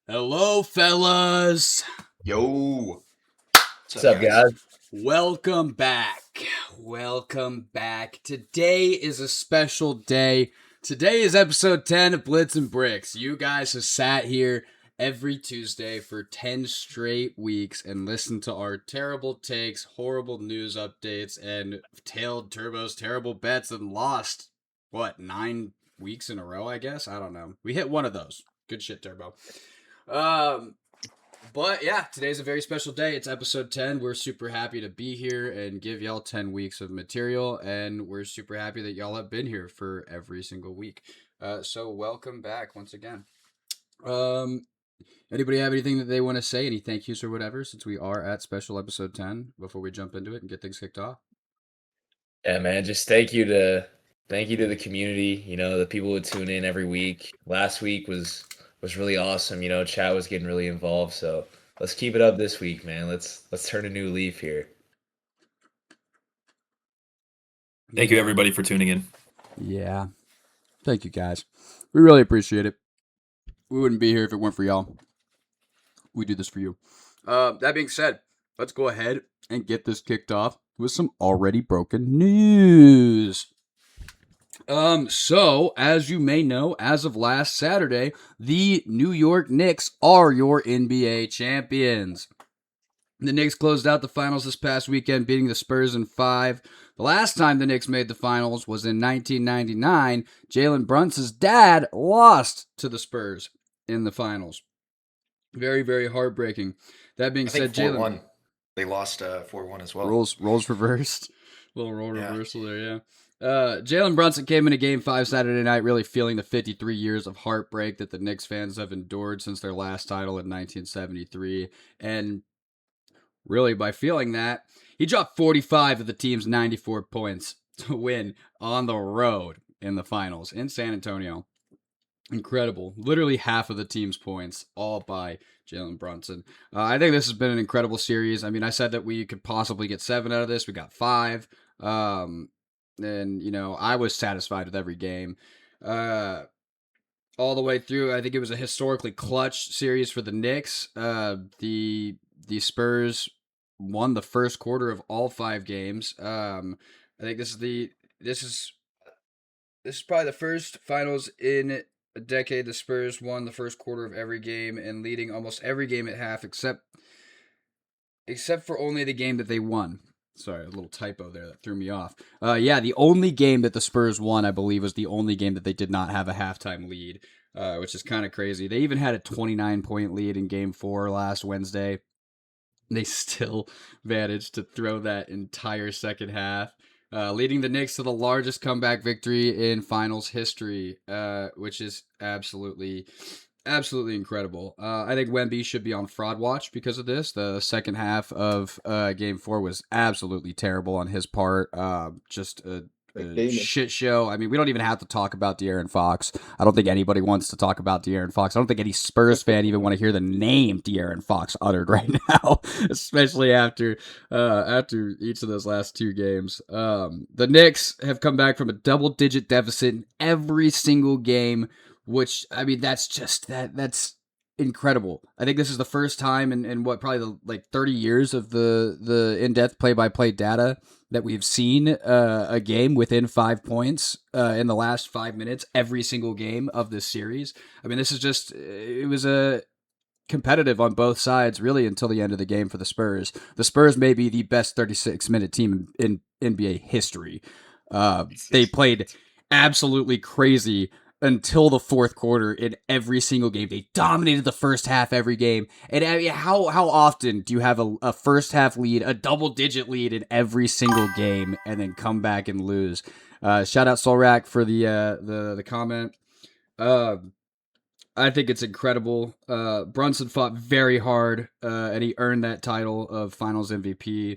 Hello, fellas. Yo. What's up, guys? Welcome back. Welcome back. Today is a special day. Today is episode 10 of Blitz and Bricks. You guys have sat here every Tuesday for 10 straight weeks and listened to our terrible takes, horrible news updates, and tailed Turbo's terrible bets and lost, 9 weeks in a row, I guess? I don't know. We hit one of those. Good shit, Turbo. But yeah, today's a very special day. It's episode 10. We're super happy to be here and give y'all 10 weeks of material, and we're super happy that y'all have been here for every single week. So welcome back once again. Anybody have anything that they want to say? Any thank yous or whatever, since we are at special episode 10, before we jump into it and get things kicked off? Yeah, man, just thank you to the community, the people who tune in every week. Last week was really awesome, chat was getting really involved, so let's keep it up this week, man. Let's turn a new leaf here. Thank you, everybody, for tuning in. Yeah. Thank you, guys. We really appreciate it. We wouldn't be here if it weren't for y'all. We do this for you. That being said, let's go ahead and get this kicked off with some already broken news. So, as you may know, as of last Saturday, the New York Knicks are your NBA champions. The Knicks closed out the finals this past weekend, beating the Spurs in 5. The last time the Knicks made the finals was in 1999. Jalen Brunson's dad lost to the Spurs in the finals. Very, very heartbreaking. That being said, Jalen... They lost 4-1 as well. Roles reversed. Little role reversal there, yeah. Jalen Brunson came into Game 5 Saturday night really feeling the 53 years of heartbreak that the Knicks fans have endured since their last title in 1973. And really, by feeling that, he dropped 45 of the team's 94 points to win on the road in the finals in San Antonio. Incredible. Literally half of the team's points, all by Jalen Brunson. I think this has been an incredible series. I mean, I said that we could possibly get 7 out of this. We got 5. And, I was satisfied with every game. All the way through, I think it was a historically clutch series for the Knicks. The Spurs won the first quarter of all 5 games. I think this is probably the first finals in a decade the Spurs won the first quarter of every game and leading almost every game at half except for only the game that they won. Sorry, a little typo there that threw me off. The only game that the Spurs won, I believe, was the only game that they did not have a halftime lead, which is kind of crazy. They even had a 29-point lead in Game 4 last Wednesday. They still managed to throw that entire second half, leading the Knicks to the largest comeback victory in finals history, which is absolutely incredible. I think Wemby should be on fraud watch because of this. The second half of Game 4 was absolutely terrible on his part. Just a shit show. I mean, we don't even have to talk about De'Aaron Fox. I don't think anybody wants to talk about De'Aaron Fox. I don't think any Spurs fan even want to hear the name De'Aaron Fox uttered right now, especially after each of those last 2 games. The Knicks have come back from a double-digit deficit in every single game, which, I mean, that's incredible. I think this is the first time in what, probably the 30 years of the in-depth play-by-play data that we've seen a game within 5 points in the last 5 minutes every single game of this series. I mean, it was a competitive on both sides really until the end of the game for the Spurs. The Spurs may be the best 36-minute team in NBA history. They played absolutely crazy until the fourth quarter in every single game. They dominated the first half every game. And I mean, how often do you have a first half lead, a double-digit lead in every single game, and then come back and lose? Shout out Solrak for the comment. I think it's incredible. Brunson fought very hard, and he earned that title of Finals MVP.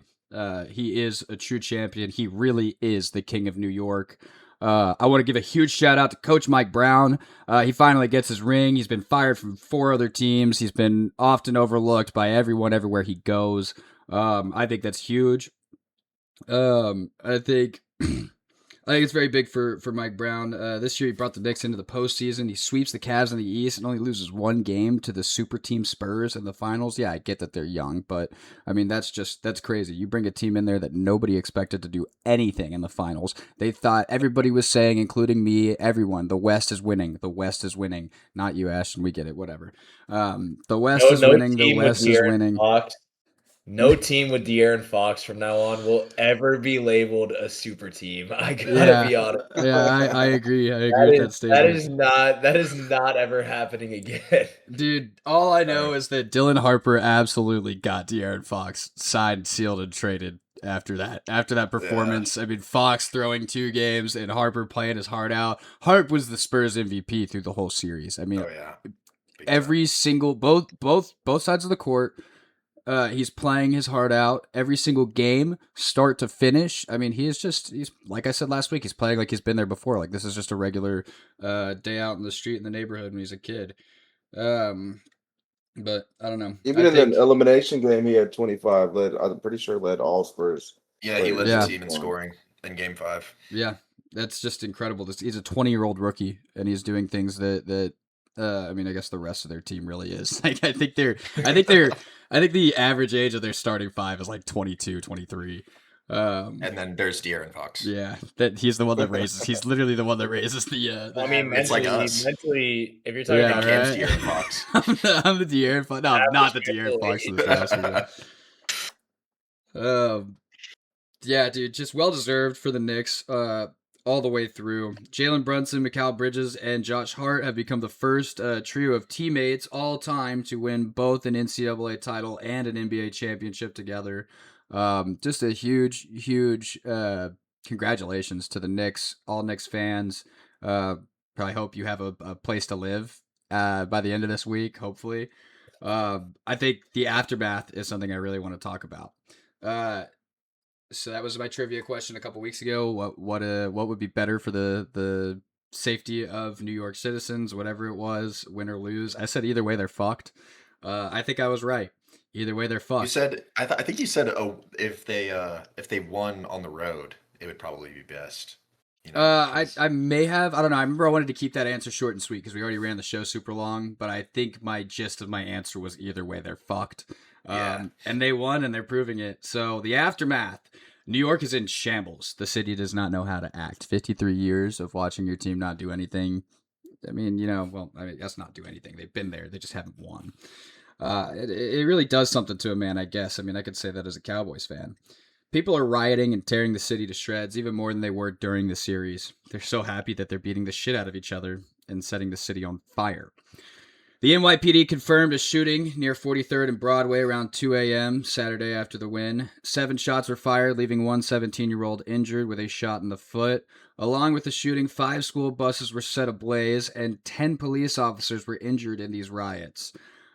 He is a true champion. He really is the king of New York. I want to give a huge shout out to Coach Mike Brown. He finally gets his ring. He's been fired from 4 other teams. He's been often overlooked by everyone everywhere he goes. I think that's huge. I think I think it's very big for Mike Brown. This year, he brought the Knicks into the postseason. He sweeps the Cavs in the East and only loses one game to the super team Spurs in the finals. Yeah, I get that they're young, but I mean that's crazy. You bring a team in there that nobody expected to do anything in the finals. They thought everybody was saying, including me, everyone, the West is winning. The West is winning. Not you, Ashton. We get it. Whatever. The West is winning. The West is winning. Fox. No team with De'Aaron Fox from now on will ever be labeled a super team. I gotta be honest. Yeah, I agree. I agree with that statement. That is not ever happening again. Dude, all I know is that Dylan Harper absolutely got De'Aaron Fox signed, sealed, and traded after that performance. Yeah. I mean, Fox throwing 2 games and Harper playing his heart out. Harp was the Spurs MVP through the whole series. I mean, every single both sides of the court. He's playing his heart out every single game, start to finish. I mean, he's like I said last week, he's playing like he's been there before. Like this is just a regular day out in the street in the neighborhood when he's a kid. But I don't know. Even in an elimination game, he had 25. I'm pretty sure led all Spurs. Yeah, he led the team in scoring in Game 5. Yeah, that's just incredible. He's a 20-year-old rookie, and he's doing things that. I mean, I guess the rest of their team really is. Like, I think the average age of their starting 5 is like 22, 23. And then there's De'Aaron Fox. Yeah, that he's the one that raises. He's literally the one that raises the. I mean, it's like us. Mentally, if you're talking about right? De'Aaron Fox, I'm the De'Aaron Fox. No, not the De'Aaron Fox of the past. Yeah, dude, just well deserved for the Knicks. All the way through. Jalen Brunson, Mikal Bridges, and Josh Hart have become the first trio of teammates all time to win both an NCAA title and an NBA championship together. Just a huge congratulations to the Knicks, all Knicks fans. Probably hope you have a place to live by the end of this week, hopefully. I think the aftermath is something I really want to talk about. So that was my trivia question a couple weeks ago. What would be better for the safety of New York citizens, whatever it was, win or lose? I said either way they're fucked. I think I was right. Either way they're fucked. You said I think you said if they won on the road, it would probably be best. You know, I may have. I don't know. I remember I wanted to keep that answer short and sweet because we already ran the show super long. But I think my gist of my answer was either way they're fucked. And they won, and they're proving it. So the aftermath. New York is in shambles. The city does not know how to act. 53 years of watching your team not do anything. I mean, that's not do anything. They've been there. They just haven't won. It really does something to a man, I guess. I mean, I could say that as a Cowboys fan. People are rioting and tearing the city to shreds, even more than they were during the series. They're so happy that they're beating the shit out of each other and setting the city on fire. The NYPD confirmed a shooting near 43rd and Broadway around 2 a.m. Saturday after the win. 7 shots were fired, leaving one 17-year-old injured with a shot in the foot. Along with the shooting, 5 school buses were set ablaze, and 10 police officers were injured in these riots.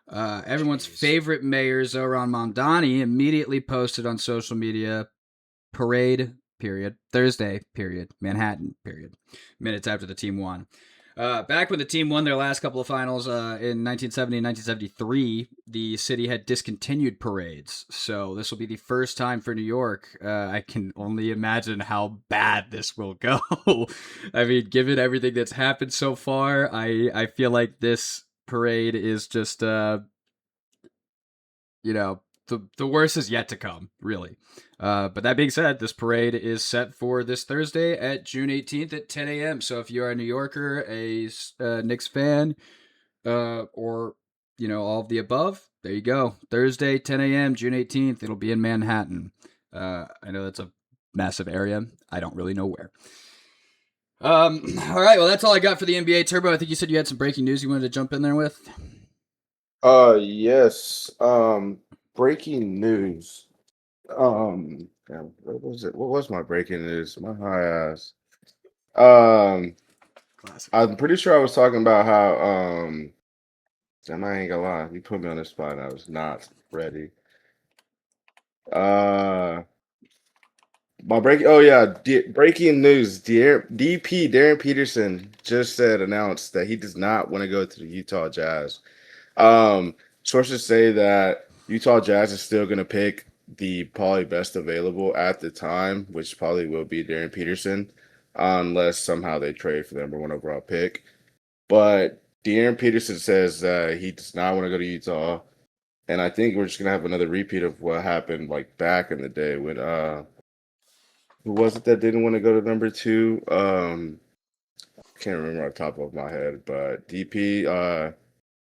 Everyone's favorite mayor, Zohran Mamdani, immediately posted on social media, parade, period, Thursday, period, Manhattan, period, minutes after the team won. Back when the team won their last couple of finals in 1970 and 1973, the city had discontinued parades. So this will be the first time for New York. I can only imagine how bad this will go. I mean, given everything that's happened so far, I feel like this parade is just, the worst is yet to come, really. But that being said, this parade is set for this Thursday at June 18th at 10 a.m. So if you are a New Yorker, a Knicks fan, or, all of the above, there you go. Thursday, 10 a.m., June 18th. It'll be in Manhattan. I know that's a massive area. I don't really know where. All right. Well, that's all I got for the NBA Turbo. I think you said you had some breaking news you wanted to jump in there with. Yes. Breaking news. What was it? What was my breaking news? My high ass. Classic. I'm pretty sure I was talking about how damn, I ain't gonna lie. You put me on the spot. I was not ready. Breaking news. DP Darren Peterson just announced that he does not want to go to the Utah Jazz. Sources say that Utah Jazz is still going to pick the probably best available at the time, which probably will be Darren Peterson. unless somehow they trade for the number 1 overall pick. But De'Aaron Peterson says that he does not want to go to Utah. And I think we're just gonna have another repeat of what happened like back in the day when who was it that didn't want to go to number 2? Can't remember off the top of my head, but DP, I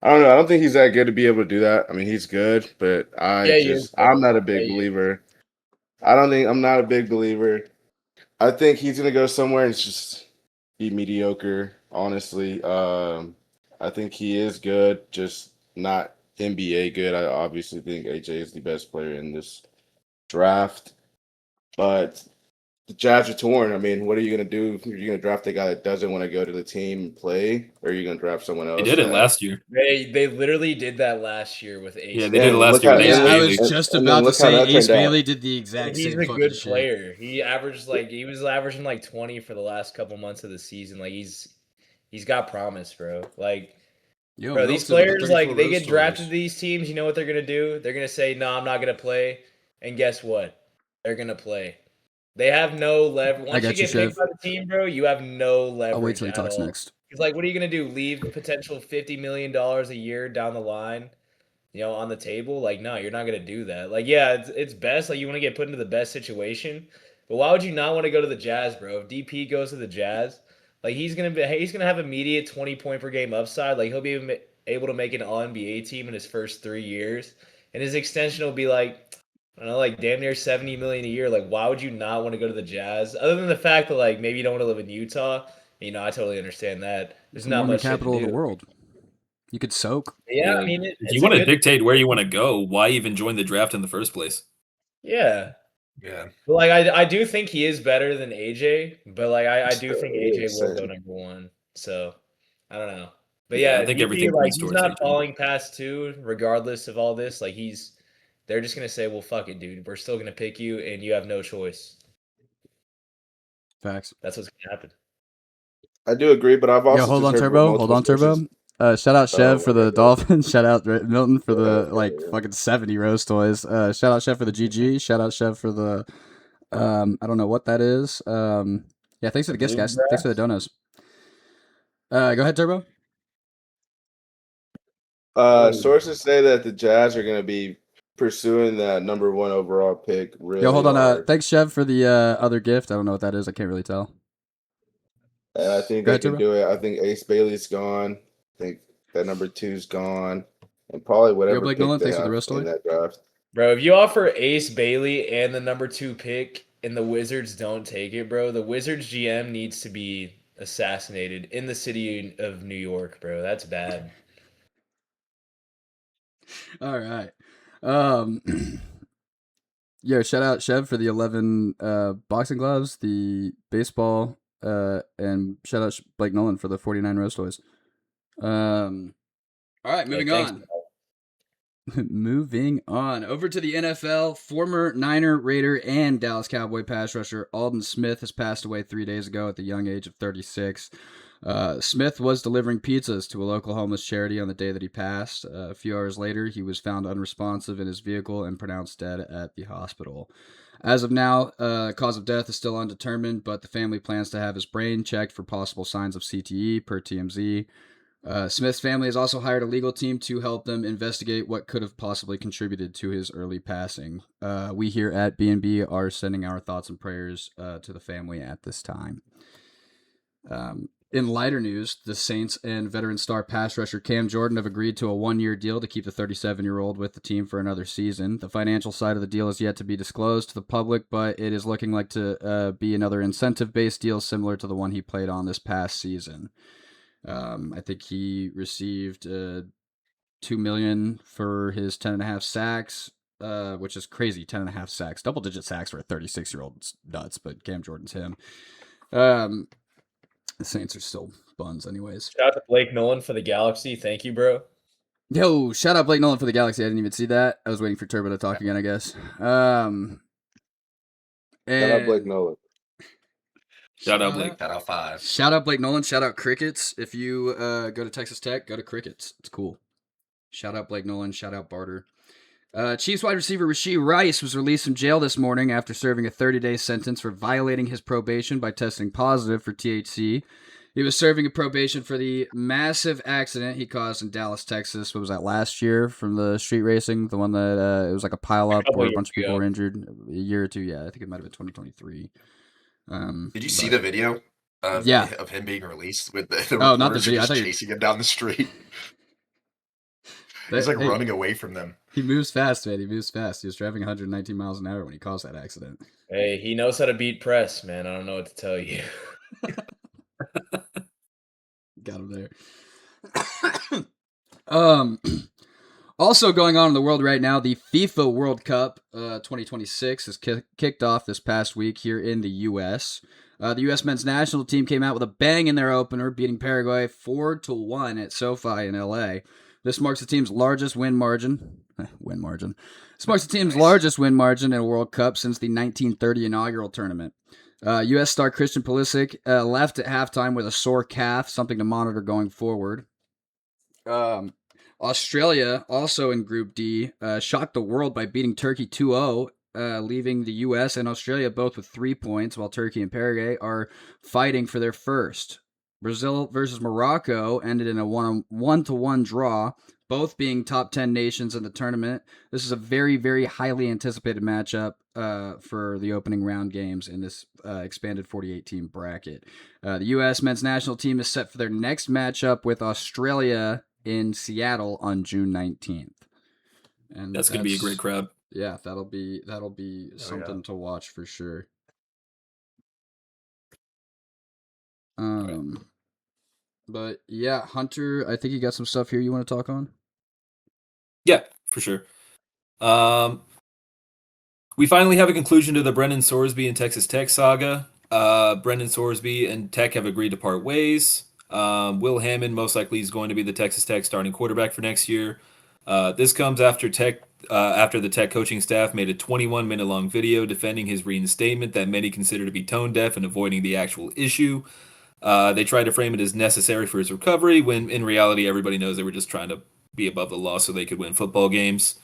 don't know. I don't think he's that good to be able to do that. I mean, he's good, but Yeah, he is, bro. I'm not a big Yeah, he is. believer. I'm not a big believer. I think he's gonna go somewhere and just be mediocre, honestly. I think he is good, just not NBA good. I obviously think AJ is the best player in this draft, but the Jazz are torn. I mean, what are you going to do? Are you going to draft a guy that doesn't want to go to the team and play, or are you going to draft someone else? They did it that- last year. They literally did that last year with Ace. Yeah, they did it last look year how- with Yeah, Ace and- I Bailey. was just and then about to look how say that Ace turned out. Bailey did the exact He's same a fucking good shit. player. He averaged he was averaging like 20 for the last couple months of the season. Like he's got promise, bro. Like Yo, bro, these Milton with the players 34 they get road drafted to stories. these teams. You know what they're gonna do? They're gonna say, "No, I'm not gonna play." And guess what? They're gonna play. They have no leverage. Once you got you, get picked Chev. by the team, bro, you have no leverage. I'll wait till he at talks all. next. Because what are you gonna do? Leave potential $50 million a year down the line, on the table? Like, no, you're not gonna do that. Like, yeah, it's best. Like, you want to get put into the best situation, but why would you not want to go to the Jazz, bro? If DP goes to the Jazz, like he's gonna have immediate 20-point per game upside. Like he'll be able to make an All NBA team in his first 3 years, and his extension will be like, I don't know, like damn near 70 million a year. Like, why would you not want to go to the Jazz? Other than the fact that maybe you don't want to live in Utah. I totally understand that. There's It's the not Mormon much shit to capital of the do. world. You could soak. Yeah, I Well, mean, if it's you a want to good- dictate where you want to go, why even join the draft in the first place? Yeah. Yeah. But I do think he is better than AJ, but I do think AJ will go Insane. number 1. So I don't know. But Yeah, yeah, I think DP, everything points he's towards not AJ. falling past 2, regardless of all this. They're just gonna say, well, fuck it, dude. We're still gonna pick you, and you have no choice. Facts. That's what's gonna happen. I do agree, but I've also Yo, hold just on, heard from Turbo. Hold multiple on, Turbo. sources- Shout out Chev Oh, for the okay. Dolphins. Shout out Milton for the Okay. fucking 70 roast toys. Shout out Chev for the GG. Shout out Chev for the I don't know what that is. Yeah, thanks for the gifts, guys. Thanks for the donos. Go ahead, Turbo. Sources say that the Jazz are going to be pursuing that number 1 overall pick. Really Yo, hold on. hard. Thanks, Chev, for the other gift. I don't know what that is. I can't really tell. And I think Go they ahead, can Turbo. do it. I think Ace Bailey's gone. I think that number 2's gone, and probably whatever Blake pick Nolan, they thanks for the have roast in toy. that draft. Bro, if you offer Ace Bailey and the number 2 pick and the Wizards don't take it, bro, the Wizards GM needs to be assassinated in the city of New York, bro. That's bad. All right. Yo, shout out Chev for the 11 boxing gloves, the baseball, and shout out Blake Nolan for the 49 roast toys. All right, moving thanks, on. Moving on over to the NFL. Former Niner, Raider, and Dallas Cowboy pass rusher Aldon Smith has passed away 3 days ago at the young age of 36. Smith was delivering pizzas to a local homeless charity on the day that he passed. A few hours later, he was found unresponsive in his vehicle and pronounced dead at the hospital. As of now, cause of death is still undetermined, but the family plans to have his brain checked for possible signs of CTE, per TMZ. Smith's family has also hired a legal team to help them investigate what could have possibly contributed to his early passing. We here at B&B are sending our thoughts and prayers to the family at this time. In lighter news, the Saints and veteran star pass rusher Cam Jordan have agreed to a 1-year deal to keep the 37-year-old with the team for another season. The financial side of the deal is yet to be disclosed to the public, but it is looking like to be another incentive-based deal similar to the one he played on this past season. I think he received $2 million for his 10.5 sacks, which is crazy. 10.5 sacks, double-digit sacks for a 36-year-old. It's nuts, but Cam Jordan's him. The Saints are still buns, anyways. Shout out to Blake Nolan for the Galaxy. Thank you, bro. Yo, shout out Blake Nolan for the Galaxy. I didn't even see that. I was waiting for Turbo to talk again, I guess. Shout out Blake Nolan. Shout out Blake. Shout out 5. Shout out Blake Nolan. Shout out Crickets. If you go to Texas Tech, go to Crickets. It's cool. Shout out Blake Nolan. Shout out Barter. Chiefs wide receiver Rashee Rice was released from jail this morning after serving a 30-day sentence for violating his probation by testing positive for THC. He was serving a probation for the massive accident he caused in Dallas, Texas. What was that, last year from the street racing? The one that it was like a pileup where a bunch of people were injured a year or two. Yeah, I think it might have been 2023. Did you see the video of him being released with the not the reporters video. just chasing him down the street? He's like running away from them. He moves fast, man. He moves fast. He was driving 119 miles an hour when he caused that accident. Hey, he knows how to beat press, man. I don't know what to tell you. Got him there. Also going on in the world right now, the FIFA World Cup 2026 has kicked off this past week here in the U.S. The U.S. men's national team came out with a bang in their opener, beating Paraguay 4-1 at SoFi in L.A. This marks the team's largest win margin. This marks the team's largest win margin in a World Cup since the 1930 inaugural tournament. U.S. star Christian Pulisic left at halftime with a sore calf, something to monitor going forward. Australia, also in Group D, shocked the world by beating Turkey 2-0, leaving the U.S. and Australia both with 3 points, while Turkey and Paraguay are fighting for their first. Brazil versus Morocco ended in a 1-1 draw, both being top 10 nations in the tournament. This is a very, very highly anticipated matchup for the opening round games in this expanded 48-team bracket. The U.S. men's national team is set for their next matchup with Australia in Seattle on June 19th. And that's going to be a great crowd. Yeah, that'll be something to watch for sure. But yeah, Hunter, I think you got some stuff here you want to talk on? Yeah, for sure. We finally have a conclusion to the Brendan Sorsby and Texas Tech saga. Brendan Sorsby and Tech have agreed to part ways. Will Hammond most likely is going to be the Texas Tech starting quarterback for next year. This comes after the Tech coaching staff made a 21-minute long video defending his reinstatement that many consider to be tone deaf and avoiding the actual issue. They tried to frame it as necessary for his recovery, when in reality everybody knows they were just trying to be above the law so they could win football games.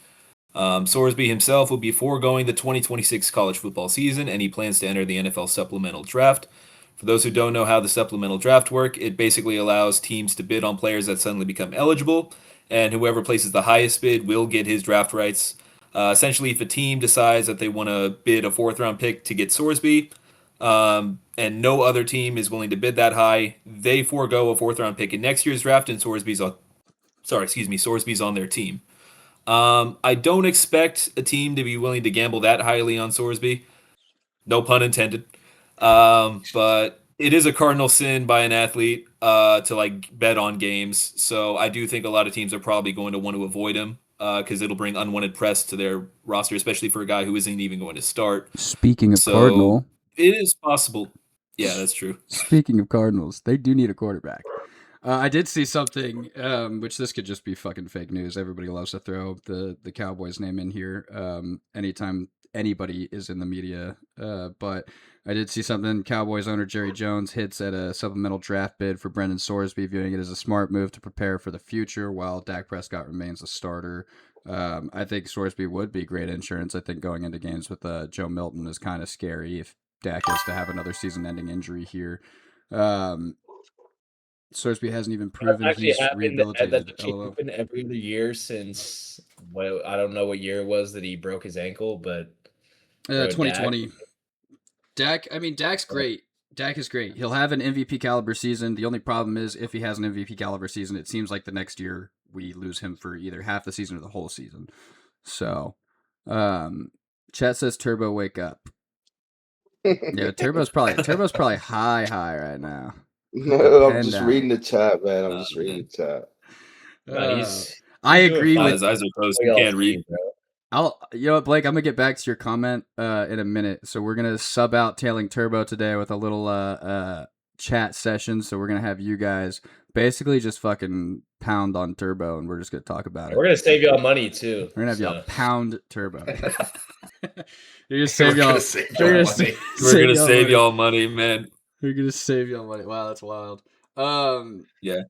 Sorsby himself will be foregoing the 2026 college football season, and he plans to enter the NFL supplemental draft. For those who don't know how the supplemental draft work, it basically allows teams to bid on players that suddenly become eligible, and whoever places the highest bid will get his draft rights. Essentially, if a team decides that they want to bid a 4th-round pick to get Sorsby, and no other team is willing to bid that high, they forego a 4th-round pick in next year's draft, and Sorsby's on their team. I don't expect a team to be willing to gamble that highly on Sorsby. No pun intended. But it is a cardinal sin by an athlete to bet on games. So I do think a lot of teams are probably going to want to avoid him because it'll bring unwanted press to their roster, especially for a guy who isn't even going to start. Speaking of Cardinal, it is possible. Yeah, that's true. Speaking of Cardinals, they do need a quarterback. I did see something, which this could just be fucking fake news. Everybody loves to throw the Cowboys name in here anytime anybody is in the media. But I did see something. Cowboys owner Jerry Jones hits at a supplemental draft bid for Brendan Sorsby, viewing it as a smart move to prepare for the future while Dak Prescott remains a starter. I think Sorsby would be great insurance. I think going into games with Joe Milton is kind of scary if Dak is to have another seseason-ending injury here. Sorsby hasn't even proven he's rehabilitated. That's happened every other year since, well, I don't know what year it was that he broke his ankle, but 2020. Dak's great. Dak is great. He'll have an MVP caliber season. The only problem is if he has an MVP caliber season, it seems like the next year we lose him for either half the season or the whole season. So, chat says Turbo wake up. Yeah, Turbo's probably high right now. No, I'm just reading the chat, man. I'm just reading the chat. I agree with his eyes are closed. He can't read. You know what, Blake? I'm gonna get back to your comment in a minute. So we're gonna sub out Tailing Turbo today with a little chat session. So we're gonna have you guys basically just fucking pound on Turbo, and we're just gonna talk about it. We're gonna save y'all money too. We're gonna have y'all pound Turbo. You're gonna save y'all. We're gonna save y'all money, man. We're gonna save y'all money. Wow, that's wild. Yeah.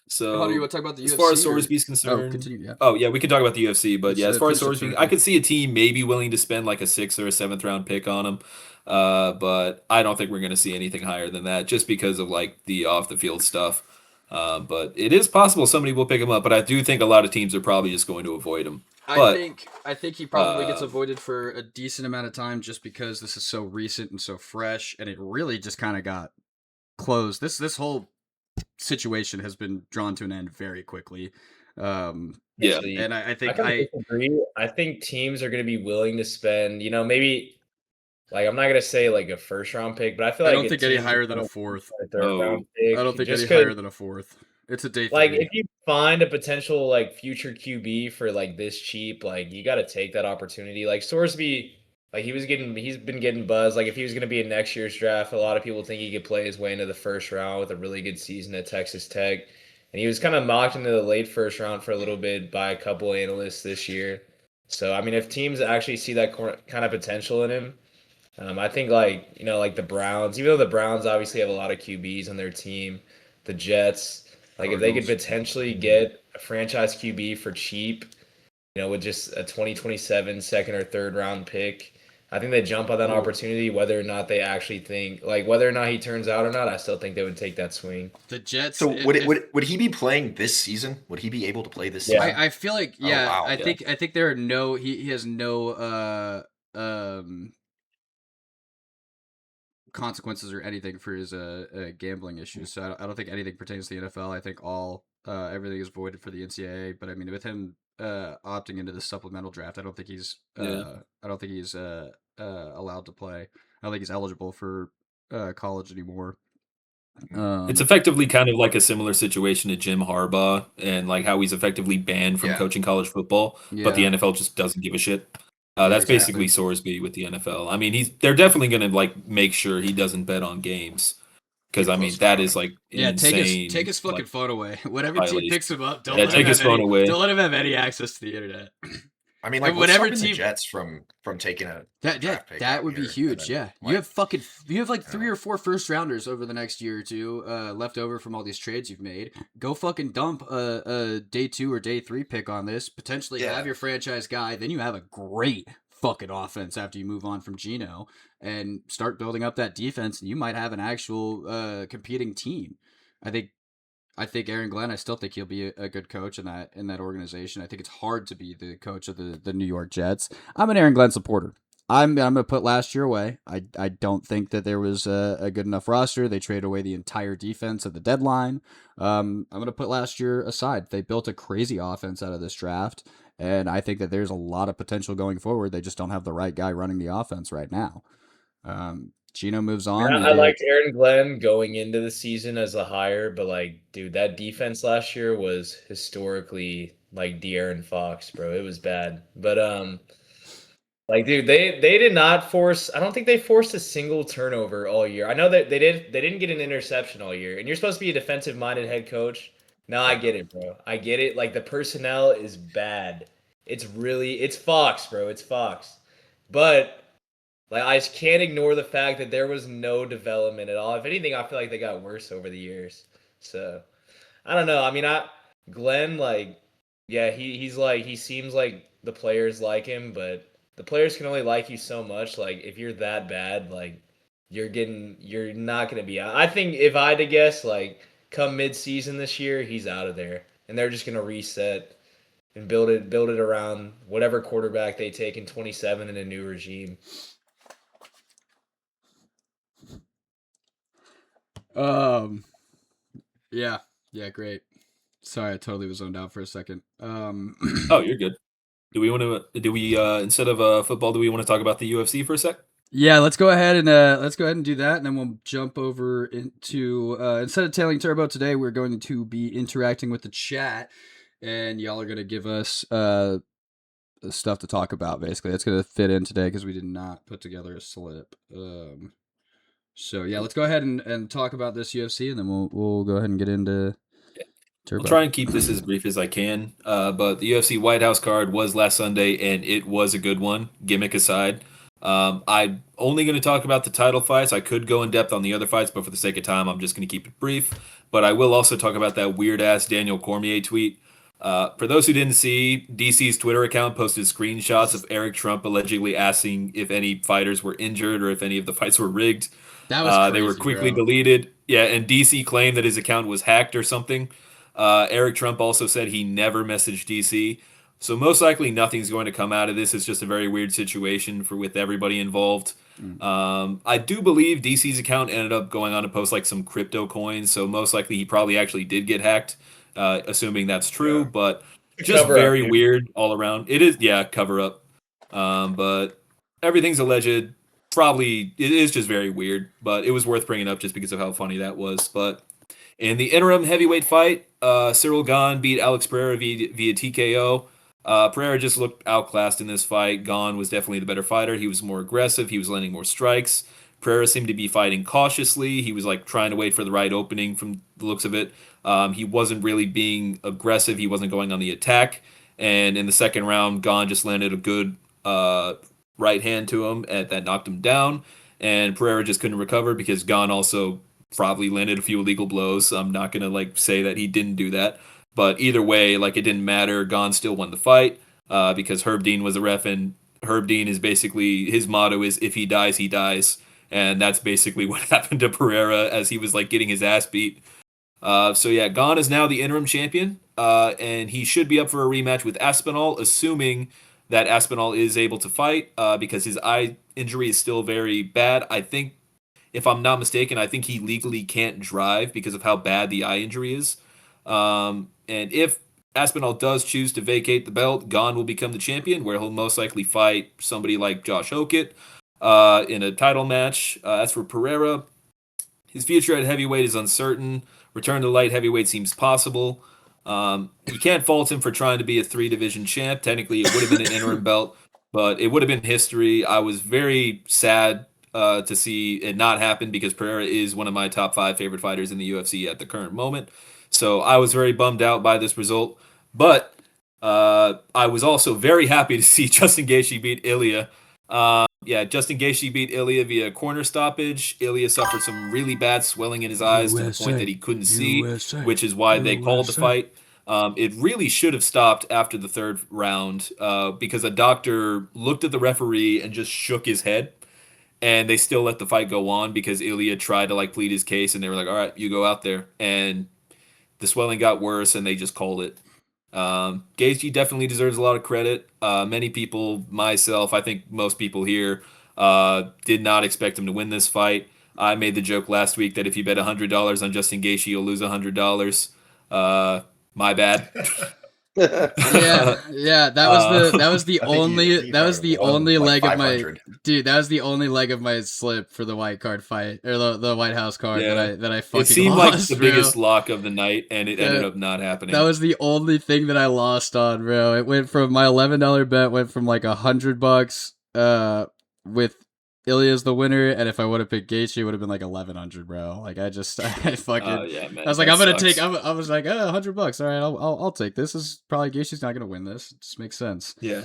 So Hunter, you want to talk about the as UFC? far as or- Sorsby's Oh, concerned, continue. Yeah. oh yeah, we can talk about the UFC. But yeah, as far as Finish Sorsby, up I could see a team maybe willing to spend like a 6th or a 7th round pick on him. But I don't think we're going to see anything higher than that, just because of like the off the field stuff. But it is possible somebody will pick him up. But I do think a lot of teams are probably just going to avoid him. But I think he probably gets avoided for a decent amount of time just because this is so recent and so fresh, and it really just kind of got closed. This whole situation has been drawn to an end very quickly. yeah, Actually, And I think kind of disagree. I think teams are going to be willing to spend, maybe like I'm not going to say like a first round pick, but I feel I like don't if think any teams higher are than a gonna fourth. a third round pick, I don't think just any 'cause, higher than a fourth. It's a day like 3. if you find a potential like future QB for like this cheap, like you got to take that opportunity. Like Sorsby, like he's been getting buzz. Like if he was going to be in next year's draft, a lot of people think he could play his way into the first round with a really good season at Texas Tech. And he was kind of mocked into the late first round for a little bit by a couple analysts this year. So I mean, if teams actually see that kind of potential in him, I think like the Browns, even though the Browns obviously have a lot of QBs on their team, the Jets, like if they could Cardinals. potentially get a franchise QB for cheap, with just a 2027 second or third round pick, I think they jump on that opportunity. Whether or not they actually think, like whether or not he turns out or not, I still think they would take that swing. The Jets. So would he be playing this season? Would he be able to play this Yeah. season? I feel like Oh, wow. I think there are no he has no consequences or anything for his gambling issues. So I don't think anything pertains to the NFL. I think everything is voided for the NCAA. But I mean, with him opting into the supplemental draft, I don't think he's allowed to play. I don't think he's eligible for college anymore. it's effectively kind of like a similar situation to Jim Harbaugh and like how he's effectively banned from Yeah. coaching college football, but the Yeah. NFL just doesn't give a shit. Yeah, That's exactly. basically Sorsby with the NFL. I mean, they're definitely going to like make sure he doesn't bet on games because Keep I mean close that eye on is him. like Yeah, insane. take his fucking like, phone away. Whatever team violation. picks him up, don't Yeah, let take him his have phone any. away. Don't let him have any access to the internet. I mean, like, And what's whatever stopping the team- Jets from taking a That draft pick that out would be here huge. and then, Yeah, like, you have like you 3 know. or 4 first rounders over the next year or two left over from all these trades you've made. Go fucking dump a day 2 or day 3 pick on this. Potentially Yeah. have your franchise guy. Then you have a great fucking offense after you move on from Geno and start building up that defense, and you might have an actual competing team. I think Aaron Glenn. I still think he'll be a good coach in that organization. I think it's hard to be the coach of the New York Jets. I'm an Aaron Glenn supporter. I'm gonna put last year away. I don't think that there was a good enough roster. They traded away the entire defense at the deadline. I'm gonna put last year aside. They built a crazy offense out of this draft, and I think that there's a lot of potential going forward. They just don't have the right guy running the offense right now. Geno moves on. I liked Aaron Glenn going into the season as a hire, but like, dude, that defense last year was historically like De'Aaron Fox, bro. It was bad. But like, dude, they did not force. I don't think they forced a single turnover all year. I know that they didn't get an interception all year, and you're supposed to be a defensive minded head coach. No, I get it, bro. I get it. Like the personnel is bad. It's Fox, bro. It's Fox. But like I just can't ignore the fact that there was no development at all. If anything, I feel like they got worse over the years. So I don't know. I mean, Glenn, like, yeah, he seems like the players like him, but the players can only like you so much. Like if you're that bad, like you're not gonna be out. I think if I had to guess, like come mid-season this year, he's out of there, and they're just gonna reset and build it around whatever quarterback they take in 27 in a new regime. Yeah, great. Sorry, I totally was zoned out for a second. Oh, you're good. Do we instead of football, do we want to talk about the UFC for a sec? Yeah, let's go ahead and do that, and then we'll jump over into instead of tailing turbo today, we're going to be interacting with the chat, and y'all are gonna give us stuff to talk about. Basically, that's gonna fit in today because we did not put together a slip. So yeah, let's go ahead and talk about this UFC, and then we'll go ahead and get into turbo. I'll try and keep this as brief as I can. But the UFC White House card was last Sunday, and it was a good one, gimmick aside. I'm only going to talk about the title fights. I could go in depth on the other fights, but for the sake of time, I'm just going to keep it brief. But I will also talk about that weird ass Daniel Cormier tweet. For those who didn't see, DC's Twitter account posted screenshots of Eric Trump allegedly asking if any fighters were injured or if any of the fights were rigged. That was crazy, they were quickly bro. deleted. Yeah, and DC claimed that his account was hacked or something. Eric Trump also said he never messaged DC. So most likely nothing's going to come out of this. It's just a very weird situation with everybody involved. I do believe DC's account ended up going on to post like some crypto coins. So most likely he probably actually did get hacked, assuming that's true. Yeah. But just Cover up, very dude. weird all around. It is, yeah, cover up. But everything's alleged. Probably it is just very weird, but it was worth bringing up just because of how funny that was. But in the interim heavyweight fight, Cyril Gane beat Alex Pereira via TKO. Pereira just looked outclassed in this fight. Gane was definitely the better fighter. He was more aggressive. He was landing more strikes. Pereira seemed to be fighting cautiously. He was like trying to wait for the right opening from the looks of it. He wasn't really being aggressive. He wasn't going on the attack. And in the second round, Gane just landed a good right hand to him that knocked him down. And Pereira just couldn't recover because Gane also probably landed a few illegal blows. I'm not gonna like say that he didn't do that, but either way, like it didn't matter. Gane still won the fight because Herb Dean was the ref, and Herb Dean is basically his motto is if he dies, he dies, and that's basically what happened to Pereira as he was like getting his ass beat. So yeah, Gane is now the interim champion, and he should be up for a rematch with Aspinall, assuming that Aspinall is able to fight because his eye injury is still very bad. I think, if I'm not mistaken, I think he legally can't drive because of how bad the eye injury is. And if Aspinall does choose to vacate the belt, Gane will become the champion, where he'll most likely fight somebody like Josh Hokett in a title match. As for Pereira, his future at heavyweight is uncertain. Return to light heavyweight seems possible. You can't fault him for trying to be a 3-division champ. Technically, it would have been an interim belt, but it would have been history. I was very sad to see it not happen because Pereira is one of my top 5 favorite fighters in the UFC at the current moment. So I was very bummed out by this result. But I was also very happy to see Justin Gaethje beat Ilya. Justin Gaethje beat Ilya via corner stoppage. Ilya suffered some really bad swelling in his eyes to the point that he couldn't see, which is why they called the fight. It really should have stopped after the third round because a doctor looked at the referee and just shook his head, and they still let the fight go on because Ilya tried to like plead his case, and they were like, "All right, you go out there." And the swelling got worse, and they just called it. Gaethje definitely deserves a lot of credit. Many people, myself, I think most people here, did not expect him to win this fight. I made the joke last week that if you bet $100 on Justin Gaethje, you'll lose $100. My bad. yeah. That was the I think only he that was might the have won, only like, leg of my 500. dude. That was the only leg of my slip for the white card fight or the White House card that I fucking It seemed lost, like the bro. biggest lock of the night, and it ended up not happening. That was the only thing that I lost on, bro. It went from my $11 bet went from like $100 with Ilya's the winner, and if I would have picked Gaethje, it would have been like 1,100, bro. Like I fucking yeah, man, I was like, that I'm gonna sucks. take. I was like, $100. All right, I'll take this. Is probably Gaethje's not gonna win this. It just makes sense. Yeah.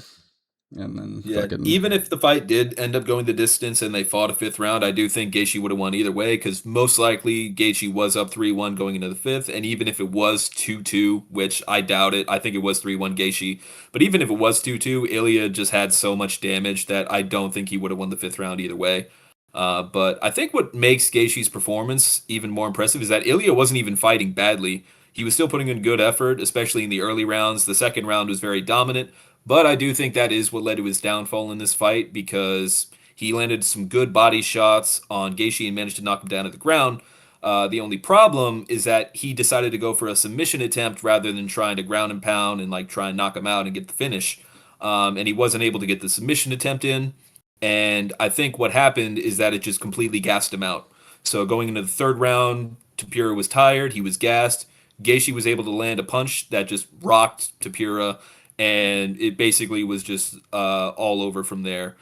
And then Yeah, even if the fight did end up going the distance and they fought a 5th round, I do think Gaethje would have won either way because most likely Gaethje was up 3-1 going into the 5th, and even if it was 2-2, which I doubt it, I think it was 3-1 Gaethje, but even if it was 2-2, Ilya just had so much damage that I don't think he would have won the 5th round either way. But I think what makes Gaethje's performance even more impressive is that Ilya wasn't even fighting badly. He was still putting in good effort, especially in the early rounds. The second round was very dominant. But I do think that is what led to his downfall in this fight because he landed some good body shots on Gaethje and managed to knock him down to the ground. The only problem is that he decided to go for a submission attempt rather than trying to ground and pound and like try and knock him out and get the finish. And he wasn't able to get the submission attempt in. And I think what happened is that it just completely gassed him out. So going into the third round, Tapira was tired. He was gassed. Gaethje was able to land a punch that just rocked Tapira, and it basically was just all over from there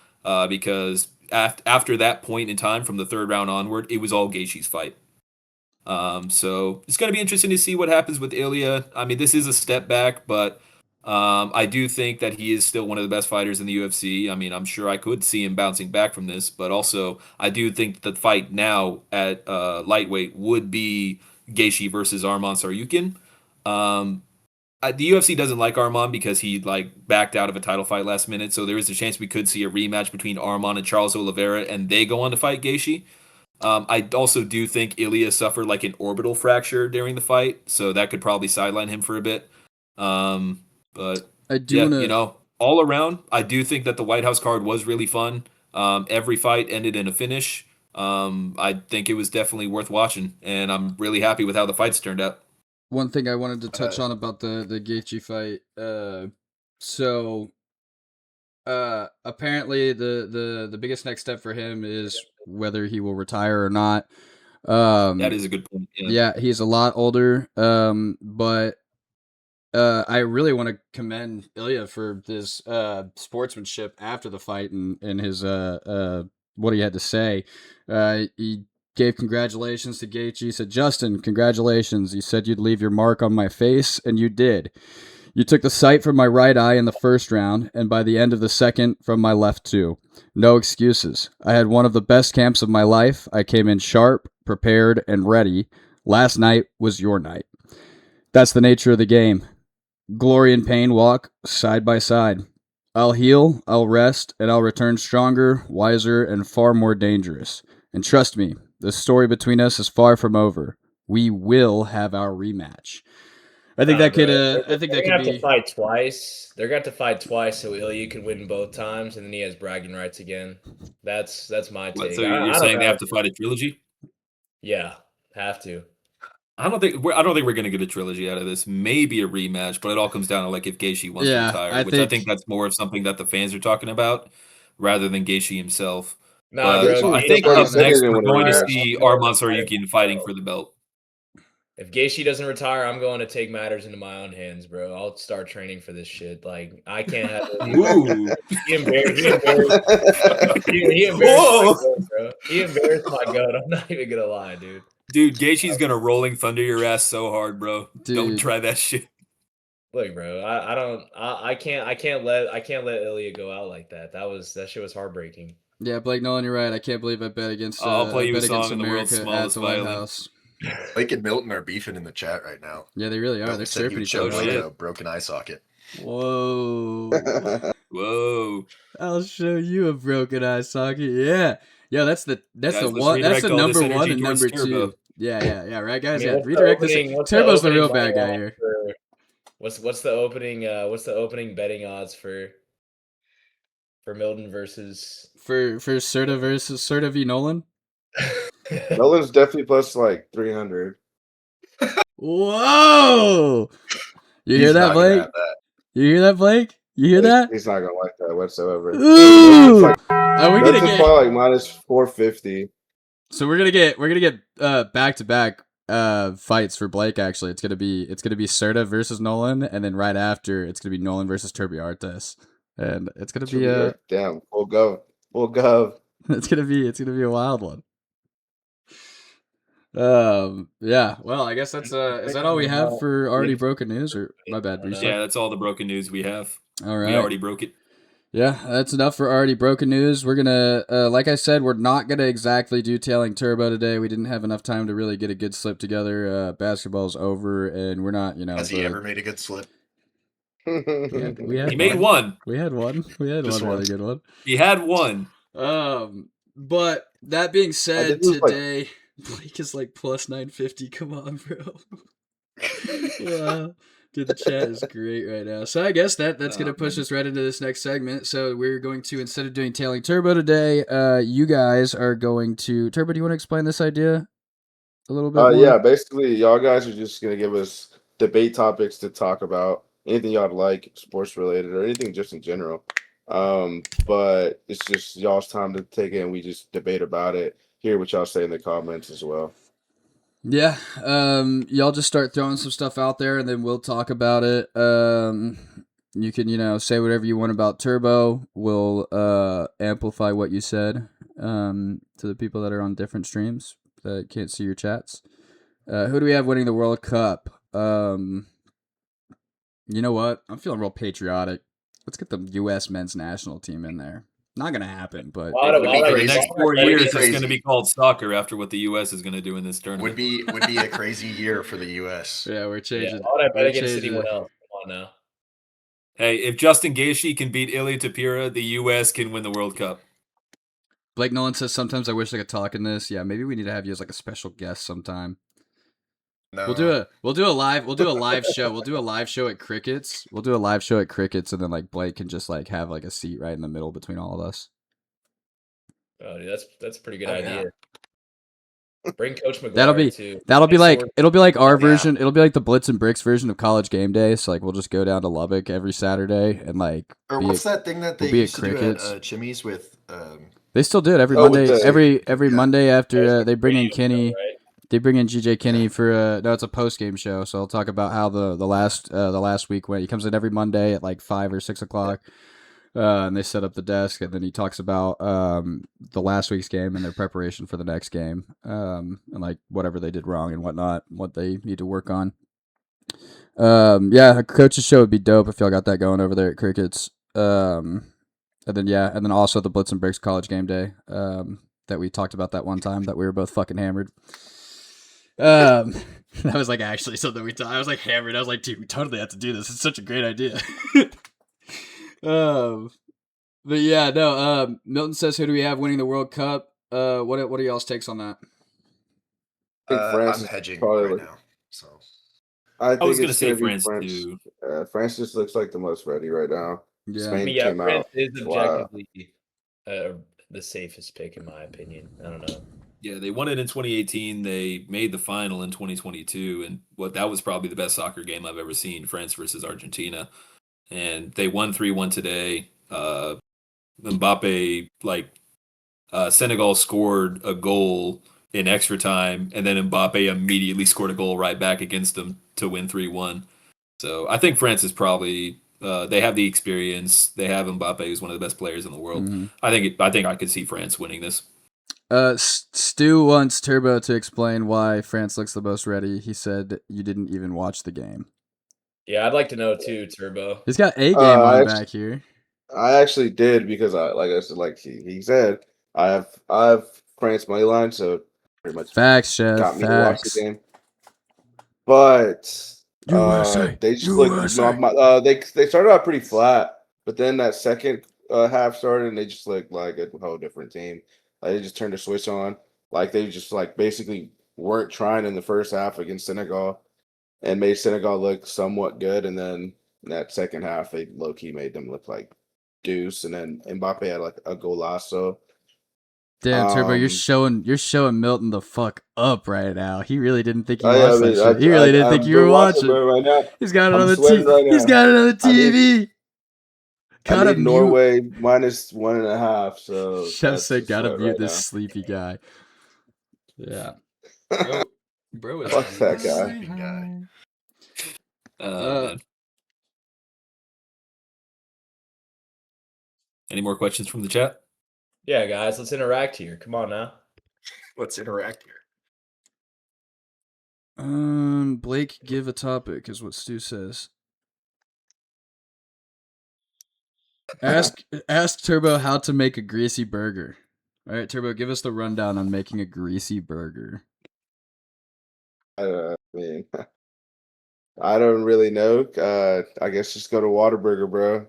because after that point in time, from the third round onward, it was all Gaethje's fight. So it's going to be interesting to see what happens with Ilya. I mean, this is a step back, but I do think that he is still one of the best fighters in the UFC. I mean, I'm sure I could see him bouncing back from this, but also I do think the fight now at lightweight would be Gaethje versus Arman Saryukin. The UFC doesn't like Arman because he backed out of a title fight last minute, so there is a chance we could see a rematch between Arman and Charles Oliveira, and they go on to fight Gaethje. I also do think Ilya suffered an orbital fracture during the fight, so that could probably sideline him for a bit. But I do wanna... all around, I do think that the White House card was really fun. Every fight ended in a finish. I think it was definitely worth watching, and I'm really happy with how the fights turned out. One thing I wanted to touch on about the Gaethje fight. Apparently the biggest next step for him is whether he will retire or not. That is a good point. Yeah, he's a lot older. But I really want to commend Ilya for his sportsmanship after the fight and his what he had to say. He gave congratulations to Gaethje. He said, "Justin, congratulations. You said you'd leave your mark on my face, and you did. You took the sight from my right eye in the first round, and by the end of the second, from my left too. No excuses. I had one of the best camps of my life. I came in sharp, prepared, and ready. Last night was your night. That's the nature of the game. Glory and pain walk side by side. I'll heal, I'll rest, and I'll return stronger, wiser, and far more dangerous. And trust me, the story between us is far from over. We will have our rematch." I think that could. I think that could be. They're gonna have to fight twice. They're gonna have to fight twice so Ilya can win both times, and then he has bragging rights again. That's my take. So you're saying they have to fight a trilogy? Yeah, have to. I don't think we're gonna get a trilogy out of this. Maybe a rematch, but it all comes down to if Gaethje wants to retire, I think that's more of something that the fans are talking about rather than Gaethje himself. Nah, bro, I think up next we're going to see Arman Saryukin fighting for the belt. If Gaethje doesn't retire, I'm going to take matters into my own hands, bro. I'll start training for this shit. I can't have it. Ooh. He embarrassed my goat, bro. He embarrassed my goat. I'm not even gonna lie, dude. Dude, Gaethje's gonna rolling thunder your ass so hard, bro. Dude. Don't try that shit. Look, bro, I can't let Ilya go out like that. That shit was heartbreaking. Yeah, Blake Nolan, you're right. I can't believe I bet against. I'll play you a song in the America world's smallest at the White violin. House. Blake and Milton are beefing in the chat right now. Yeah, they really are. Milton They're said surfing each showed other. a broken eye socket. Whoa. Whoa. I'll show you a broken eye socket. Yeah. Yeah, that's the Guys, one. That's the number one and number two. Yeah. Right, guys. Yeah, redirect this. Turbo's the real bad guy here. What's the opening betting odds for Milton versus for Serta v Nolan? Nolan's definitely plus 300. Whoa! You hear that, Blake? You hear that, Blake? You hear that? He's not gonna like that whatsoever. Ooh! Are we gonna get probably minus 450? So we're gonna get back to back fights for Blake. Actually, it's gonna be Serta versus Nolan, and then right after it's gonna be Nolan versus Turbiartes, and it's gonna be damn full go. It's gonna be a wild one. Yeah. Well, I guess that's is that all we have for already broken news? Or my bad, Bruce? Yeah, that's all the broken news we have. All right, we already broke it. Yeah, that's enough for already broken news. We're gonna, like I said, we're not gonna exactly do Tailing Turbo today. We didn't have enough time to really get a good slip together. Basketball's over, and we're not, Has he ever made a good slip? We had he made one. We had one. We had one really good one. He had one. But that being said, today Blake is plus 950. Come on, bro. Wow. Dude, the chat is great right now. So I guess that's going to push us right into this next segment. So we're going to, instead of doing Tailing Turbo today, you guys are going to... Turbo, do you want to explain this idea a little bit more? Yeah, basically, y'all guys are just going to give us debate topics to talk about. Anything y'all like, sports related, or anything just in general. But it's just y'all's time to take it, and we just debate about it. Hear what y'all say in the comments as well. Yeah, y'all just start throwing some stuff out there, and then we'll talk about it. You can, say whatever you want about Turbo. We'll amplify what you said to the people that are on different streams that can't see your chats. Who do we have winning the World Cup? You know what? I'm feeling real patriotic. Let's get the U.S. men's national team in there. Not gonna happen, but Why would be I For the crazy. next 4 Would be years, it's crazy. going to be called soccer after what the U.S. is going to do in this tournament. Would be a crazy year for the U.S. yeah, we're Yeah, changing. why would I bet we're against changing anyone it. else? Come on now. Hey, if Justin Gaethje can beat Ilia Tapira, the U.S. can win the World Cup. Blake Nolan says sometimes I wish I could talk in this. Yeah, maybe we need to have you as like a special guest sometime. No, We'll do a live show. We'll do a live show at Crickets. We'll do a live show at Crickets, and then like Blake can just like have like a seat right in the middle between all of us. Oh, dude, that's a pretty good Oh, idea. Bring Coach McGuire That'll be too. that'll be like Sword. it'll be like our Yeah. version. It'll be like the Blitz and Bricks version of College Game Day. So like we'll just go down to Lubbock every Saturday and like Or be what's at- that thing that we'll they be at used to do at Crickets. Chimmy's with? They still do it every Oh, with Monday. the- Every Yeah. Monday after There's they bring in radio show, Kenny. right? They bring in GJ Kinney for no, it's a post game show. So I'll talk about how the last week went. He comes in every Monday at like 5 or 6 o'clock, and they set up the desk, and then he talks about the last week's game and their preparation for the next game, and like whatever they did wrong and whatnot, what they need to work on. Yeah, a coach's show would be dope if y'all got that going over there at Crickets. And then also the Blitz and Bricks College Game Day. That we talked about that one time that we were both fucking hammered. That was like actually something I was like hammered. I was like, dude, we totally have to do this. It's such a great idea. But yeah, no. Milton says, who do we have winning the World Cup? What are y'all's takes on that? I think France I'm is hedging probably right like- now. So I think I was going to it's say gonna be France France. too. France just looks like the most ready right now. Yeah, Spain I mean, yeah, came France out. is Wow. objectively the safest pick in my opinion. I don't know. Yeah, they won it in 2018. They made the final in 2022, and that was probably the best soccer game I've ever seen. France versus Argentina, and they won 3-1 today. Mbappe, Senegal scored a goal in extra time, and then Mbappe immediately scored a goal right back against them to win 3-1. So I think France is probably they have the experience. They have Mbappe, who's one of the best players in the world. Mm-hmm. I think I could see France winning this. Stu wants Turbo to explain why France looks the most ready. He said you didn't even watch the game. Yeah, I'd like to know too, Turbo. He's got a game I on actually- back here. I actually did because he said, I have France money line, so pretty much Facts, Chef. got me to watch Facts. the game. But USA, they just USA. looked. They started out pretty flat, but then that second half started, and they just looked like a whole different team. Like, they just turned the switch on. Like they just basically weren't trying in the first half against Senegal, and made Senegal look somewhat good. And then in that second half, they low key made them look like deuce. And then Mbappe had like a golazo. Damn, Turbo, you're showing Milton the fuck up right now. He really didn't think you watched that shit. He really didn't think you were watching. right now. He's got it I'm on the sweating TV. right He's now. got it on the TV. I Gotta need mute. Norway minus 1.5. So Chef that's said, the "Gotta sweat mute right this now. sleepy guy." Yeah, bro is Fuck that guy. sleepy guy. Man. Any more questions from the chat? Yeah, guys, let's interact here. Come on now. Let's interact here. Blake, give a topic is what Stu says. Ask Turbo how to make a greasy burger. All right, Turbo, give us the rundown on making a greasy burger. I mean, I don't really know. I guess just go to Whataburger, bro.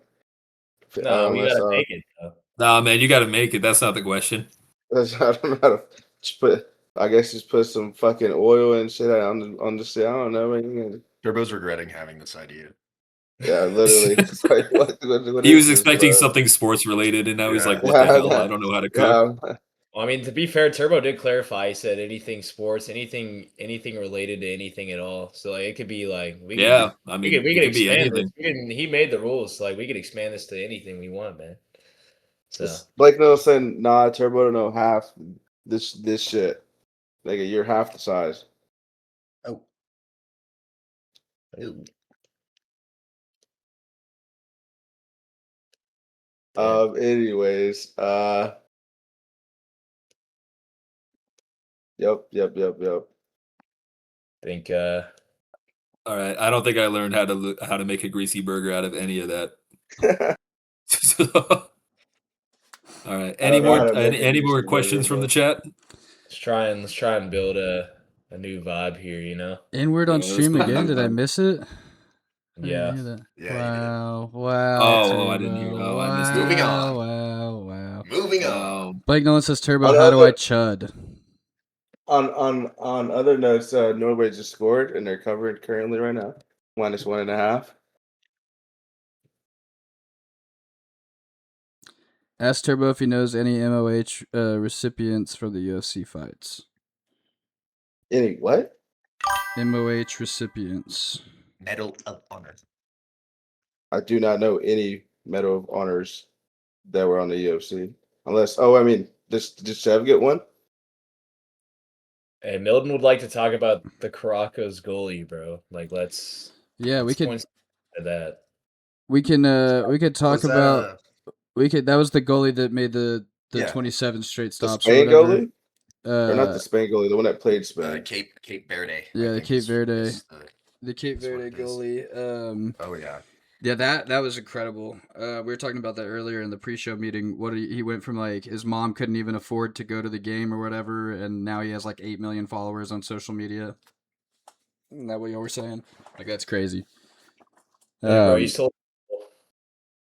No, we Unless, gotta make it though. Nah, man, you got to make it. That's not the question. I don't know how to just put. I guess just put some fucking oil and shit on the shit. I don't know. Man. Turbo's regretting having this idea. Yeah, literally. It's like, what He is was this, expecting bro? something sports related, and now he's Yeah. like, "What the Yeah, hell? I don't know how to cook." Yeah, Well, I mean, to be fair, Turbo did clarify. He said anything sports, anything related to anything at all. So like, it could be like Yeah, I mean, we it could could be expand anything. this. He made the rules. So, like we could expand this to anything we want, man. So Blake Mills saying, "Nah, Turbo don't know half this shit. Nigga, you're half the size." Oh. Anyways, Yep. think All right, I don't think I learned how to make a greasy burger out of any of that. All right. I Any don't know how more to make any it more useful, questions from the but- chat? Let's try and build a new vibe here, you know? Inward on Yeah, let's stream put again. another Did I one. miss it? I didn't Yeah. hear that. Yeah, you did. Wow. Oh, I didn't hear. Oh, I missed it. Moving on. Wow. Moving on. Blake Nolan says Turbo, On how do I other- chud? On other notes, Norway just scored and they're covered currently right now, -1.5. Ask Turbo if he knows any MOH recipients from the UFC fights. Any what? MOH recipients. Medal of Honor. I do not know any Medal of Honors that were on the UFC. Unless, did Chev get one? Hey, Milton would like to talk about the Caracas goalie, bro. Like, let's Yeah, point to that. we could talk Was that, about that was the goalie that made the Yeah. 27 straight The stops Spain or whatever. goalie? Or not the Spain goalie, the one that played Spain. Cape Verde? Yeah, I the think Cape is- Verde. is the Cape That's what Verde it is. goalie. Oh yeah. Yeah, that was incredible. We were talking about that earlier in the pre-show meeting. What he went from like his mom couldn't even afford to go to the game or whatever, and now he has like 8 million followers on social media. Isn't that what you were saying? Like that's crazy. Yeah, bro, you told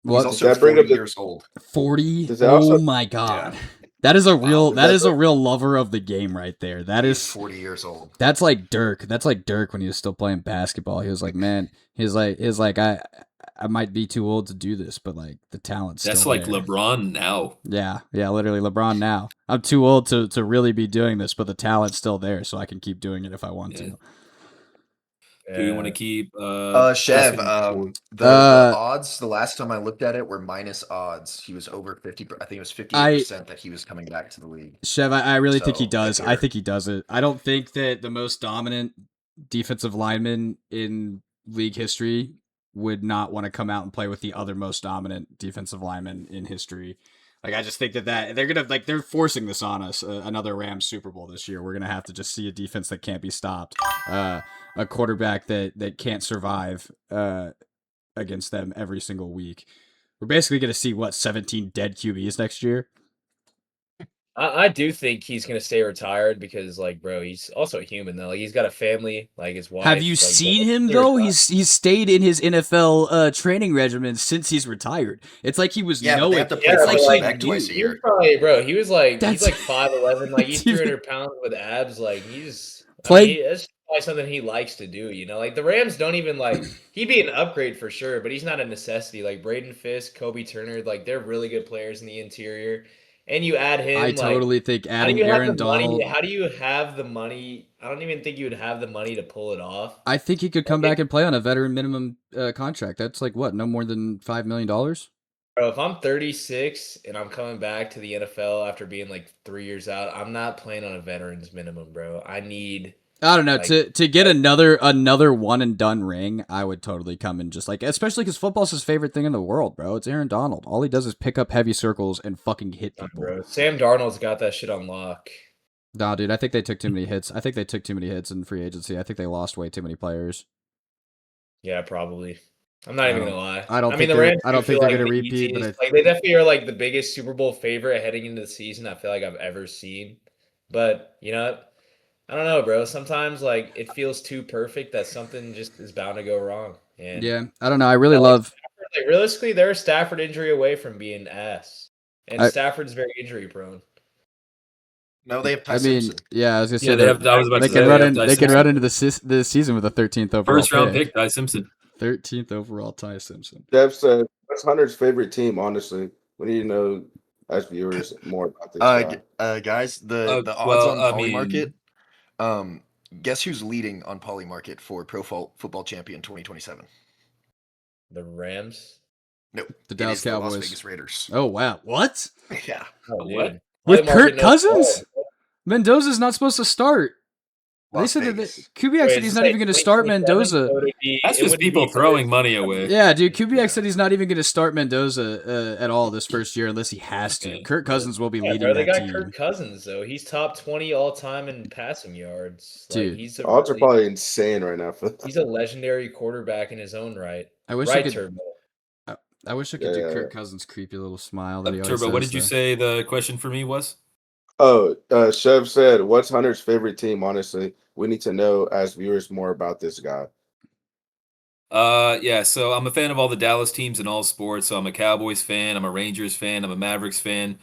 What? He's also Does that bring 40 up the- years old. 40? Does that Oh also- my god. That is a real Does that- a real lover of the game right there. That He's is 40 years old. That's like Dirk. That's like Dirk when he was still playing basketball. He was like, man, he's like I might be too old to do this, but like the talent's That's still like there. LeBron now. Yeah, literally LeBron now. I'm too old to really be doing this, but the talent's still there, so I can keep doing it if I want Yeah. to. Do we want to keep Chev, Justin- the odds, the last time I looked at it were minus odds. He was over 50. I think it was 58% that he was coming back to the league. Chev, I really think he So, does. if I you're- think he does it. I don't think that the most dominant defensive lineman in league history would not want to come out and play with the other most dominant defensive lineman in history. Like, I just think that they're gonna they're forcing this on us. Another Rams Super Bowl this year. We're gonna have to just see a defense that can't be stopped, a quarterback that can't survive against them every single week. We're basically gonna see 17 dead QBs next year. I do think he's gonna stay retired because, like, bro, he's also a human though. Like, he's got a family, like his wife. Have you like, seen they're him though? retired. He's stayed in his NFL training regimen since he's retired. It's like he was Yeah, but knowing. they have to play Yeah, It's but, like he like, back twice a knew. He was year. probably, bro. He was like That's- he's like 5'11", like he's Dude. 300 pounds with abs. Like he's Play- that's probably something he likes to do. You know, like the Rams don't even like. He'd be an upgrade for sure, but he's not a necessity. Like Braden Fisk, Kobe Turner, like they're really good players in the interior. And you add him. I like, totally think how do adding you have Aaron the money? Donald. How do you have the money? I don't even think you would have the money to pull it off. I think he could come back and play on a veteran minimum contract. That's like what, no more than $5 million. Bro, if I'm 36 and I'm coming back to the NFL after being like 3 years out, I'm not playing on a veterans minimum, bro. I need. I don't know, Like- to get another one and done ring. I would totally come and just like, especially because football's his favorite thing in the world, bro. It's Aaron Donald. All he does is pick up heavy circles and fucking hit people. Bro, Sam Darnold's got that shit on lock. Nah, dude, I think they took too many hits. I think they took too many hits in free agency. I think they lost way too many players. Yeah, probably. I'm not even gonna lie. I don't mean, think the they're- Rams. I don't do think feel they're like gonna the repeat, but easiest- like they definitely are like the biggest Super Bowl favorite heading into the season. I feel like I've ever seen. But you know, I don't know, bro. Sometimes like it feels too perfect that something just is bound to go wrong. And Yeah, I don't know. I really like, love. like realistically, they're a Stafford injury away from being ass, and I- Stafford's very injury prone. No, they have Ty I mean, Simpson. yeah, I was gonna say Yeah, they have. I was about they to can say, run they in. have Ty They can Simpson. run into the season with a 13th overall First round pick, Ty Simpson. 13th overall, Ty Simpson. Jeff said that's Hunter's favorite team. Honestly, we need to know as viewers more about this guy. Guys, the odds well, on I Polymarket. Guess who's leading on Polymarket for Pro Football Champion 2027? The Rams. No, The it Dallas is the Las Cowboys. Vegas Raiders. Oh wow, what? Yeah, Oh, What? dude. With Polymarket Kirk knows Cousins? all. Mendoza's not supposed to start. They Las said that Vegas. Kubiak Wait, said it's he's not like even going to start 2027, Mendoza. so it'd be- That's it just wouldn't people be throwing for- money away. Yeah, dude, Kubiak Yeah. said he's not even going to start Mendoza at all this first year unless he has to. Okay. Kirk Cousins will be Yeah, leading bro, they that got team. Kirk Cousins though. He's top 20 all time in passing yards. Like, Dude. he's a Odds are really- probably insane right now for he's a legendary quarterback in his own right. I wish Right, you could. Turbo. I wish I could do Yeah. Kirk Cousins' creepy little smile that he always Turbo, says. what did you though. say the question for me was? Oh, Chev said, "What's Hunter's favorite team?" Honestly, we need to know as viewers more about this guy. Yeah, so I'm a fan of all the Dallas teams in all sports. So I'm a Cowboys fan, I'm a Rangers fan, I'm a Mavericks fan.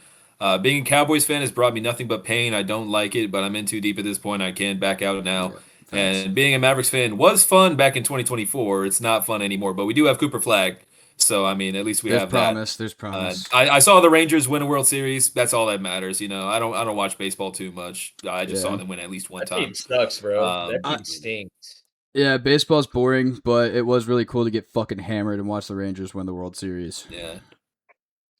Being a Cowboys fan has brought me nothing but pain. I don't like it, but I'm in too deep at this point. I can't back out now. Yeah, facts. And being a Mavericks fan was fun back in 2024. It's not fun anymore, but we do have Cooper Flag. So, I mean, at least we There's have promise. that. There's promise. I saw the Rangers win a World Series. That's all that matters. You know, I don't watch baseball too much. I just saw Yeah. them win at least one That time. team sucks, bro. That I- team stinks. Yeah, baseball's boring, but it was really cool to get fucking hammered and watch the Rangers win the World Series. Yeah.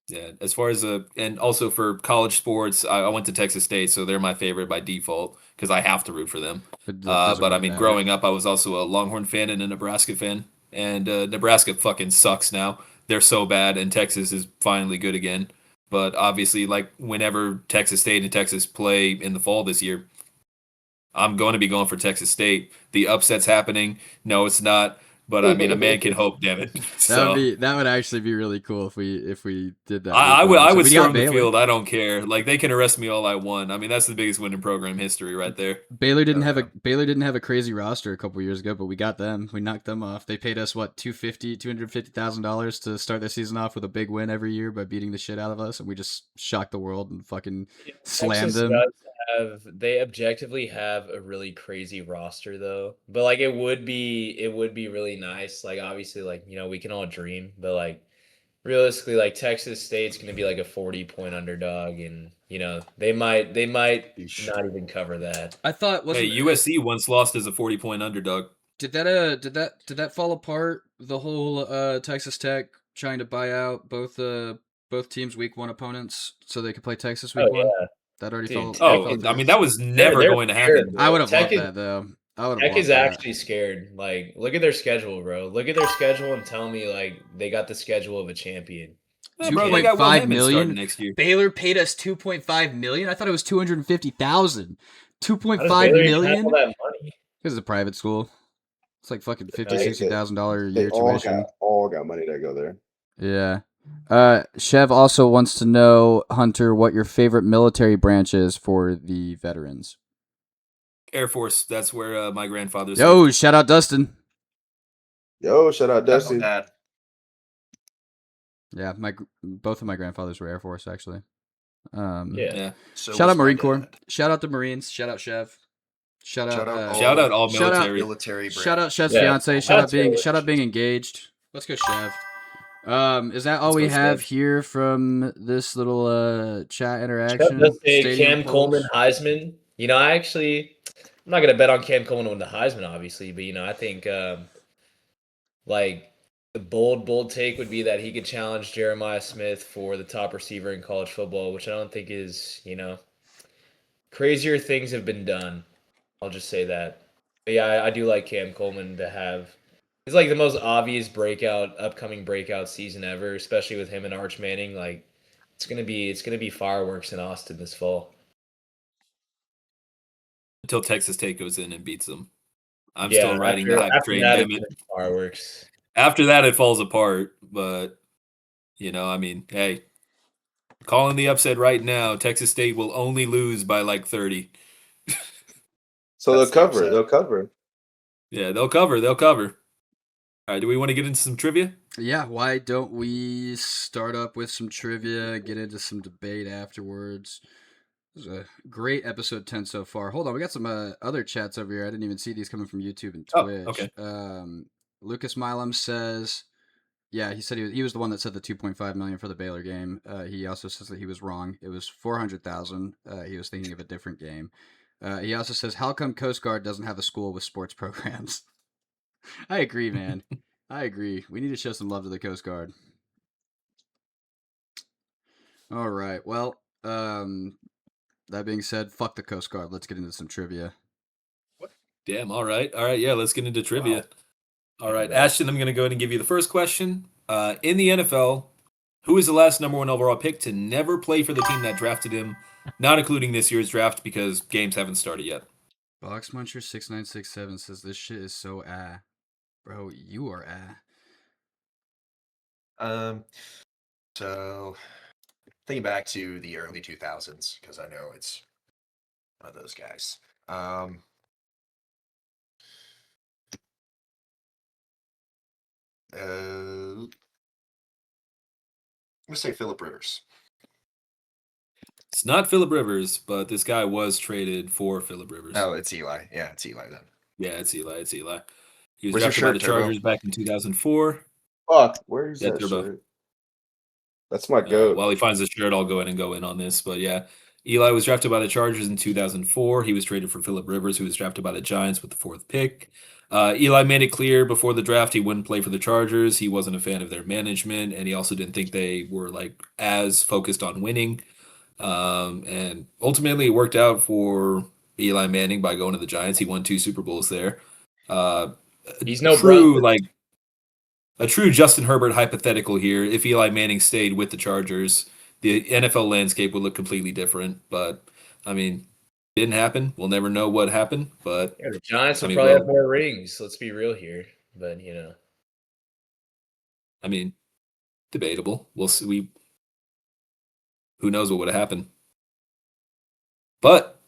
Yeah. As far as and also for college sports, I went to Texas State, so they're my favorite by default because I have to root for them. It doesn't But I really mean, matter. growing up, I was also a Longhorn fan and a Nebraska fan, and Nebraska fucking sucks now. They're so bad, and Texas is finally good again. But obviously, like whenever Texas State and Texas play in the fall this year, I'm going to be going for Texas State. The upset's happening. No, it's not. But I mean, a man can hope. Damn it. So That would actually be really cool if we did that. I would So would we got storm the Baylor. field. I don't care. Like they can arrest me all I want. I mean, that's the biggest win in program history right there. Baylor didn't Oh, have a crazy roster a couple years ago, but we got them. We knocked them off. They paid us what $250,000 to start the season off with a big win every year by beating the shit out of us, and we just shocked the world and fucking slammed Texas them. they objectively have a really crazy roster though. But like it would be really nice. Like obviously like, you know, we can all dream, but like realistically like Texas State's going to be like a 40-point underdog and, you know, they might Yeesh. not even cover that. I thought Hey, USC once lost as a 40-point underdog. Did that fall apart? The whole Texas Tech trying to buy out both teams' week 1 opponents so they could play Texas week 1. Yeah. That already Dude, fell. Oh, I mean, that was never they're going to scared, happen. bro. I would have Tech loved is- that though. I would have. Tech loved is that. actually scared. Like, look at their schedule, bro. Look at their schedule and tell me, like, they got the schedule of a champion. Yeah, bro, they got Will 2.5 Hammond million? starting next year. Baylor paid us $2.5 million. I thought it was $250,000. How does $2.5 Baylor even have million. all that money? Because it's a private school. It's like fucking $50,000, Hey, $60,000 a They year all tuition. got money to go there. Yeah. Chev also wants to know, Hunter, what your favorite military branch is for the veterans. Air Force. That's where my grandfather's. Yo, shout out Dustin. Yo, shout out That's Dusty. not bad. Yeah, both of my grandfathers were Air Force actually. Yeah. Yeah. So Shout was out my Marine Corps. dad. Shout out the Marines. Shout out Chev. Shout out. Shout out all shout out- military. Military Shout out branch. Chef's Yeah, fiance. Shout out that's being really engaged. Let's go, Chev. Is that all Let's we go, have Chev. here from this little chat Chuck interaction? does say Stadium Cam Coleman polls? Heisman. You know, I'm not gonna bet on Cam Coleman to win the Heisman, obviously, but you know, I think like the bold take would be that he could challenge Jeremiah Smith for the top receiver in college football, which I don't think is, you know, crazier things have been done. I'll just say that. But yeah, I do like Cam Coleman to have. It's like the most obvious upcoming breakout season ever, especially with him and Arch Manning. Like it's gonna be fireworks in Austin this fall. Until Texas State goes in and beats them. I'm Yeah, still riding the hype after train. that, Damn it's it. gonna be fireworks. After that, it falls apart. But you know, I mean, hey, calling the upset right now. Texas State will only lose by like 30. So That's the they'll cover. upset. They'll cover. Yeah, they'll cover. They'll cover. All right, do we want to get into some trivia? Yeah, why don't we start up with some trivia, get into some debate afterwards? This is a great episode 10 so far. Hold on, we got some other chats over here. I didn't even see these coming from YouTube and Oh, Twitch. okay. Lucas Milam says, yeah, he said he was the one that said the 2.5 million for the Baylor game. He also says that he was wrong. It was 400,000. He was thinking of a different game. He also says, how come Coast Guard doesn't have a school with sports programs? I agree, man. I agree. We need to show some love to the Coast Guard. All right. Well, that being said, fuck the Coast Guard. Let's get into some trivia. Damn. All right. Yeah, let's get into trivia. Wow. All right. Ashton, I'm going to go ahead and give you the first question. In the NFL, who is the last number 1 overall pick to never play for the team that drafted him, not including this year's draft because games haven't started yet? Box Muncher 6967 says this shit is so Bro, you are So thinking back to the early 2000s, because I know it's one of those guys. Let's say Phillip Rivers. It's not Phillip Rivers, but this guy was traded for Phillip Rivers. Oh, it's Eli. Yeah, it's Eli then. Yeah, it's Eli. It's Eli. He was Where's your drafted by shirt, the Turbo? Chargers back in 2004. Fuck, where's Yeah, that Turbo. shirt? That's my goat. While he finds the shirt, I'll go ahead and go in on this. But yeah, Eli was drafted by the Chargers in 2004. He was traded for Phillip Rivers, who was drafted by the Giants with the 4th pick. Eli made it clear before the draft he wouldn't play for the Chargers. He wasn't a fan of their management, and he also didn't think they were like as focused on winning. And ultimately, it worked out for Eli Manning by going to the Giants. He won 2 Super Bowls there. He's no true, Brunson. like a true Justin Herbert hypothetical here. If Eli Manning stayed with the Chargers, the NFL landscape would look completely different. But I mean, it didn't happen. We'll never know what happened. But Yeah, the Giants I will mean, probably well- have more rings. Let's be real here. But I mean, debatable. We'll see. Who knows what would have happened? But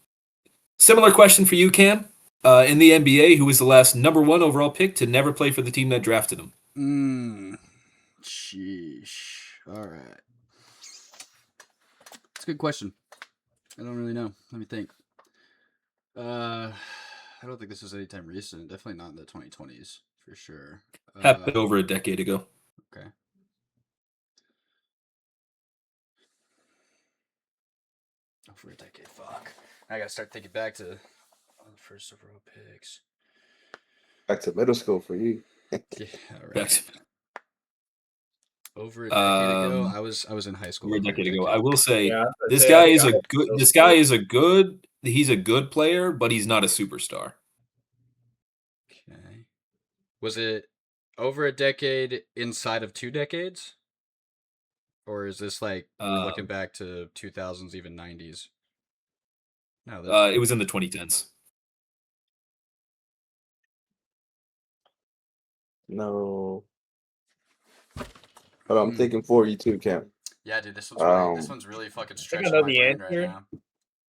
similar question for you, Cam. In the NBA, who was the last number 1 overall pick to never play for the team that drafted him? Sheesh. All right. That's a good question. I don't really know. Let me think. I don't think this was anytime recent. Definitely not in the 2020s for sure. Happened over a decade ago. Okay. Over a decade. Fuck. I gotta start thinking back to all the first overall picks. Back to middle school for you. Yeah. All right. Back Over a decade ago, I was in high school. over a decade ago. I will say Yeah, I was gonna this say, guy I think is I a was good. middle This school. guy is a good. He's a good player, but he's not a superstar. Okay. Was it over a decade inside of 2 decades? Or is this like we're looking back to 2000s, even 90s? No, It was in the 2010s. No. But I'm thinking for you too, Cam. yeah, dude, this one's really fucking stretching know my the brain right answer. now.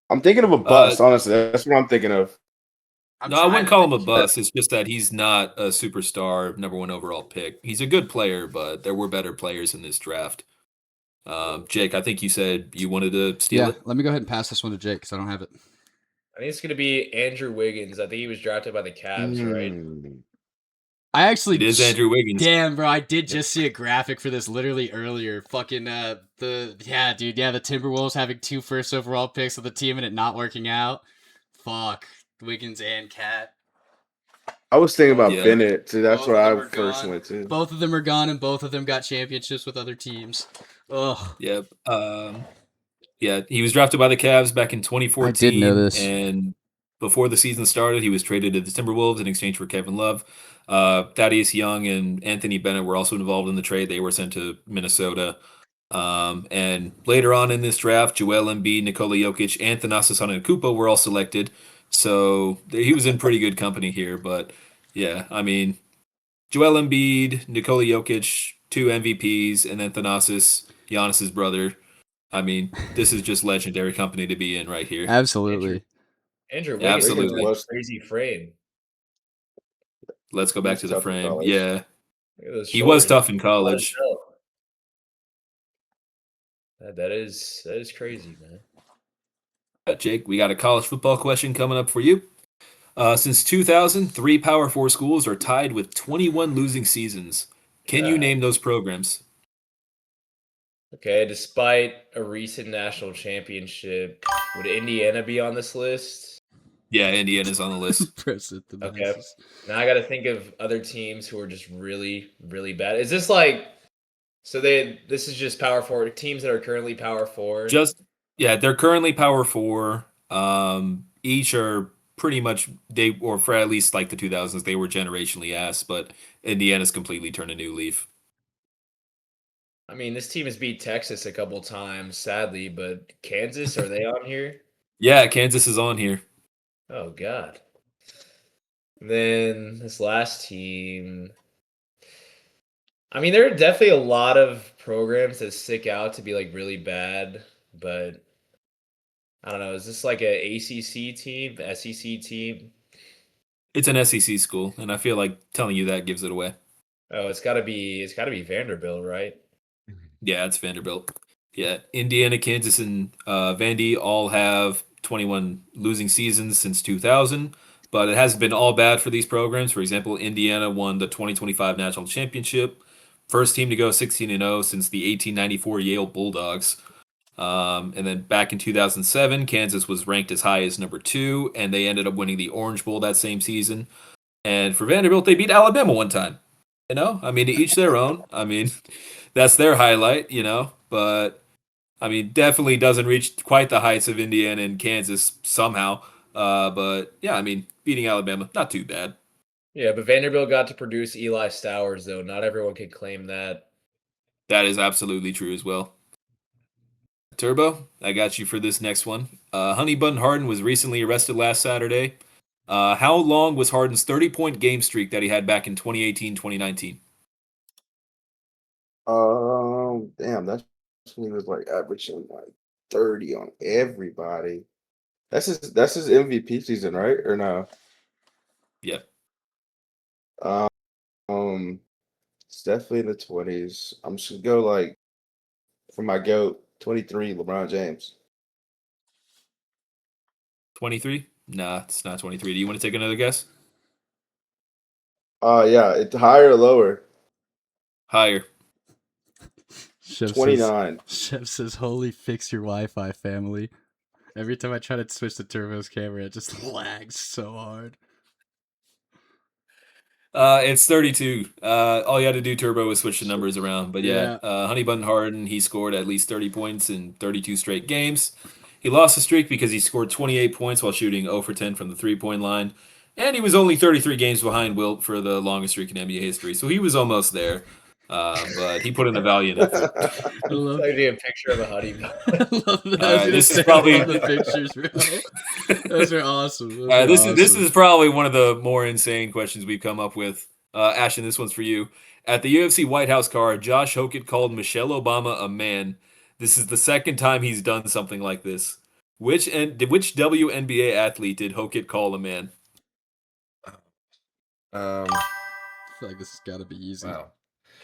I'm thinking of a bust, honestly. That's what I'm thinking of. No, I wouldn't call him a bust. It's just that he's not a superstar, number 1 overall pick. He's a good player, but there were better players in this draft. Jake, I think you said you wanted to steal it. Let me go ahead and pass this one to Jake because I don't have it. I think it's going to be Andrew Wiggins. I think he was drafted by the Cavs, right? I actually It is Andrew Wiggins. Damn, bro, I did just see a graphic for this literally earlier. Fucking the Timberwolves having 2 first overall picks of the team and it not working out. Fuck. Wiggins and Cat. I was thinking about Yeah. Bennett too. That's Both where of I them are first gone. went to. Both of them are gone and both of them got championships with other teams. Ugh. Yep. Yeah, he was drafted by the Cavs back in 2014. I did know this. And before the season started, he was traded to the Timberwolves in exchange for Kevin Love. Thaddeus Young and Anthony Bennett were also involved in the trade. They were sent to Minnesota. And later on in this draft, Joel Embiid, Nikola Jokic, and Thanasis Antetokounmpo were all selected. So he was in pretty good company here. But yeah, I mean, Joel Embiid, Nikola Jokic, 2 MVPs, and then Thanasis, Giannis's brother. I mean, this is just legendary company to be in right here. Absolutely. Andrew Wiggins Absolutely. was a crazy frame. Let's go back He to was the tough in frame. college. Yeah, Look at those he was shoulders. tough in college. That is crazy, man. Jake, we got a college football question coming up for you. Since 2000, 3 Power 4 schools are tied with 21 losing seasons. Can you name those programs? Okay, despite a recent national championship, would Indiana be on this list? Yeah, Indiana's on the list. Okay. Now I got to think of other teams who are just really, really bad. Is this like this is just Power 4 teams that are currently Power 4? They're currently Power 4. Each are pretty much or for at least like the 2000s, they were generationally ass, but Indiana's completely turned a new leaf. I mean, this team has beat Texas a couple times, sadly, but Kansas, are they on here? Yeah, Kansas is on here. Oh, God. Then this last team, I mean, there are definitely a lot of programs that stick out to be like really bad, but I don't know. Is this like a ACC team, SEC team? It's an SEC school, and I feel like telling you that gives it away. Oh, it's gotta be Vanderbilt, right? Yeah, it's Vanderbilt. Yeah, Indiana, Kansas, and Vandy all have 21 losing seasons since 2000, but it hasn't been all bad for these programs. For example, Indiana won the 2025 national championship, first team to go 16-0 since the 1894 Yale Bulldogs. And then back in 2007, Kansas was ranked as high as number 2, and they ended up winning the Orange Bowl that same season. And for Vanderbilt, they beat Alabama one time. I mean, to each their own. I mean, that's their highlight, but I mean, definitely doesn't reach quite the heights of Indiana and Kansas somehow. But yeah, I mean, beating Alabama, not too bad. Yeah, but Vanderbilt got to produce Eli Stowers, though. Not everyone could claim that. That is absolutely true as well. Turbo, I got you for this next one. Honey Bun Harden was recently arrested last Saturday. How long was Harden's 30-point game streak that he had back in 2018-2019? Damn, that's when he was like averaging like 30 on everybody. That's his MVP season, right? Or no? Yep. It's definitely in the 20s. I'm just gonna go like for my GOAT, 23, LeBron James. 23? Nah, it's not 23. Do you want to take another guess? Yeah, it's higher or lower? Higher. Chef 29. Chef says, "Holy, fix your Wi-Fi, family." Every time I try to switch to Turbo's camera, it just lags so hard. It's 32. All you had to do, Turbo, was switch the numbers around. But yeah, Yeah. Honey Bun Harden, he scored at least 30 points in 32 straight games. He lost the streak because he scored 28 points while shooting 0 for 10 from the three-point line. And he was only 33 games behind Wilt for the longest streak in NBA history. So he was almost there. But he put in a valiant effort. I love, Like a picture of a honey bun. I love that. All right, this is probably- the pictures, bro. Those are awesome. This is probably one of the more insane questions we've come up with. Ashton, this one's for you. At the UFC White House card, Josh Hokett called Michelle Obama a man. This is the second time he's done something like this. Which WNBA athlete did Hokett call a man? Um, I feel like this has got to be easy. wow.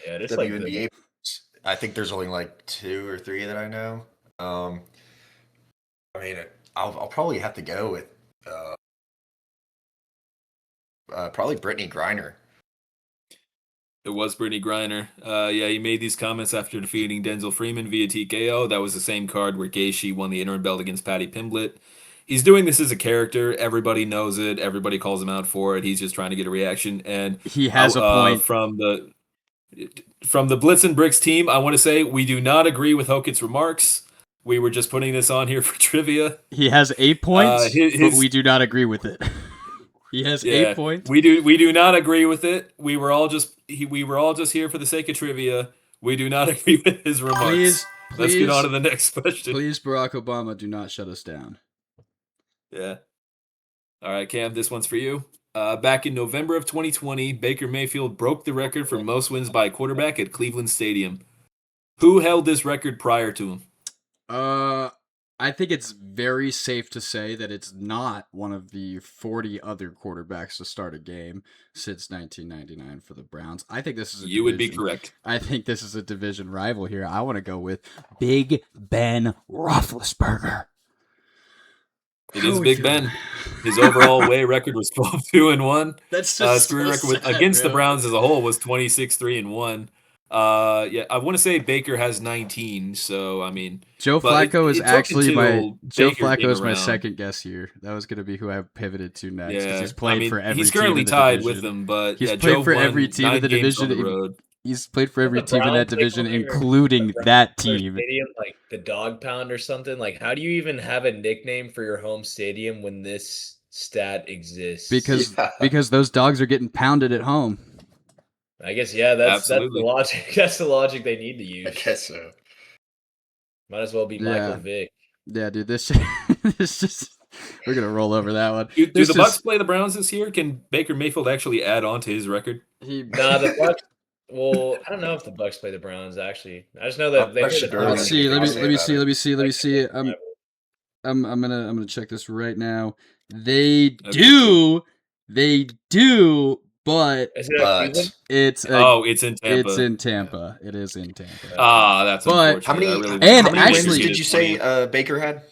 Yeah, just like WNBA. I think there's only like 2 or 3 that I know. I mean, I'll probably have to go with probably Brittany Griner. It was Brittany Griner. Yeah, he made these comments after defeating Denzel Freeman via TKO. That was the same card where Gaethje won the interim belt against Patty Pimblett. He's doing this as a character. Everybody knows it. Everybody calls him out for it. He's just trying to get a reaction. And He has a point. From the Blitz and Bricks team, I want to say we do not agree with Hokett's remarks. We were just putting this on here for trivia. He has 8 points, his- but we do not agree with it. He has 8 points. We do not agree with it. We were all just here for the sake of trivia. We do not agree with his remarks. Let's get on to the next question. Please, Barack Obama, do not shut us down. Yeah. All right, Cam, this one's for you. Back in November of 2020, Baker Mayfield broke the record for most wins by a quarterback at Cleveland Stadium. Who held this record prior to him? I think it's very safe to say that it's not one of the 40 other quarterbacks to start a game since 1999 for the Browns. I think this is You would be correct. I think this is a division rival here. I want to go with Big Ben Roethlisberger. It is Big Ben. His overall away record was 12-2-1. That's His just career so record sad, against the bro. Browns as a whole was 26-3-1. Yeah, I want to say Baker has 19. So I mean, Joe but Flacco is it took actually until Joe Baker Flacco came is my around. second guess here. That was going to be who I pivoted to next because Yeah, he's played for every he's team currently in the tied division. with them, but He's yeah, played Joe for won every team in 9 the games on division. the road. He's played for every The team in that Browns, like, division, over there, including the Browns that their team. stadium, like the Dog Pound or something. Like, how do you even have a nickname for your home stadium when this stat exists? Because those dogs are getting pounded at home. I guess that's the Absolutely. logic. That's the logic they need to use. I guess so. Might as well be Michael Vick. Yeah, dude, this just we're gonna roll over that one. Do This the Bucks just- play the Browns this year? Can Baker Mayfield actually add on to his record? He Nah, the Well, I don't know if the Bucks play the Browns. Actually, I just know that they Bucks play should the early. Let's Browns. see. Let me Say let me about see. it. Let me see. Let me see. I'm gonna check this right now. They do, but Is it at But Cleveland? it's It's in Tampa. it's in Tampa. It is in Tampa. That's But- how unfortunate. many I really and how many wins actually- did you say Baker had?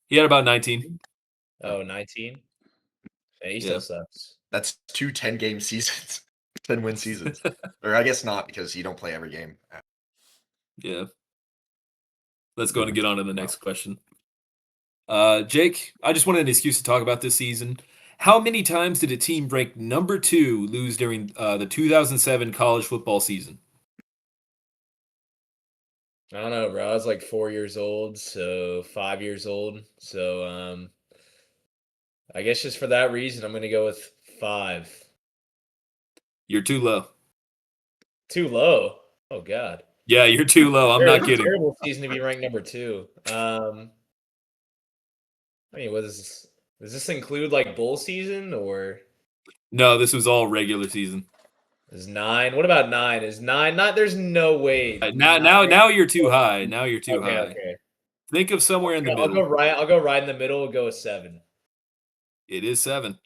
he had about 19. Oh, 19? Yeah, he Yeah. still sucks. That's 2 10-game seasons, 10-win seasons. Or I guess not because you don't play every game. Yeah. Let's go and get on to the next question. Jake, I just wanted an excuse to talk about this season. How many times did a team ranked number 2 lose during the 2007 college football season? I don't know, bro. I was like 4 years old, so 5 years old. So I guess just for that reason, I'm gonna go with 5. You're too low. Too low. Oh God. Yeah, you're too low. I'm not It's a kidding. terrible season to be ranked number 2. I mean, does this include like bowl season or No, this was all regular season. is 9? What about 9? Is 9 not? There's no way. Now you're too high. Now you're too Okay, high. okay. Think of somewhere in the I'll middle. go right in the middle. We'll go with 7. It is 7.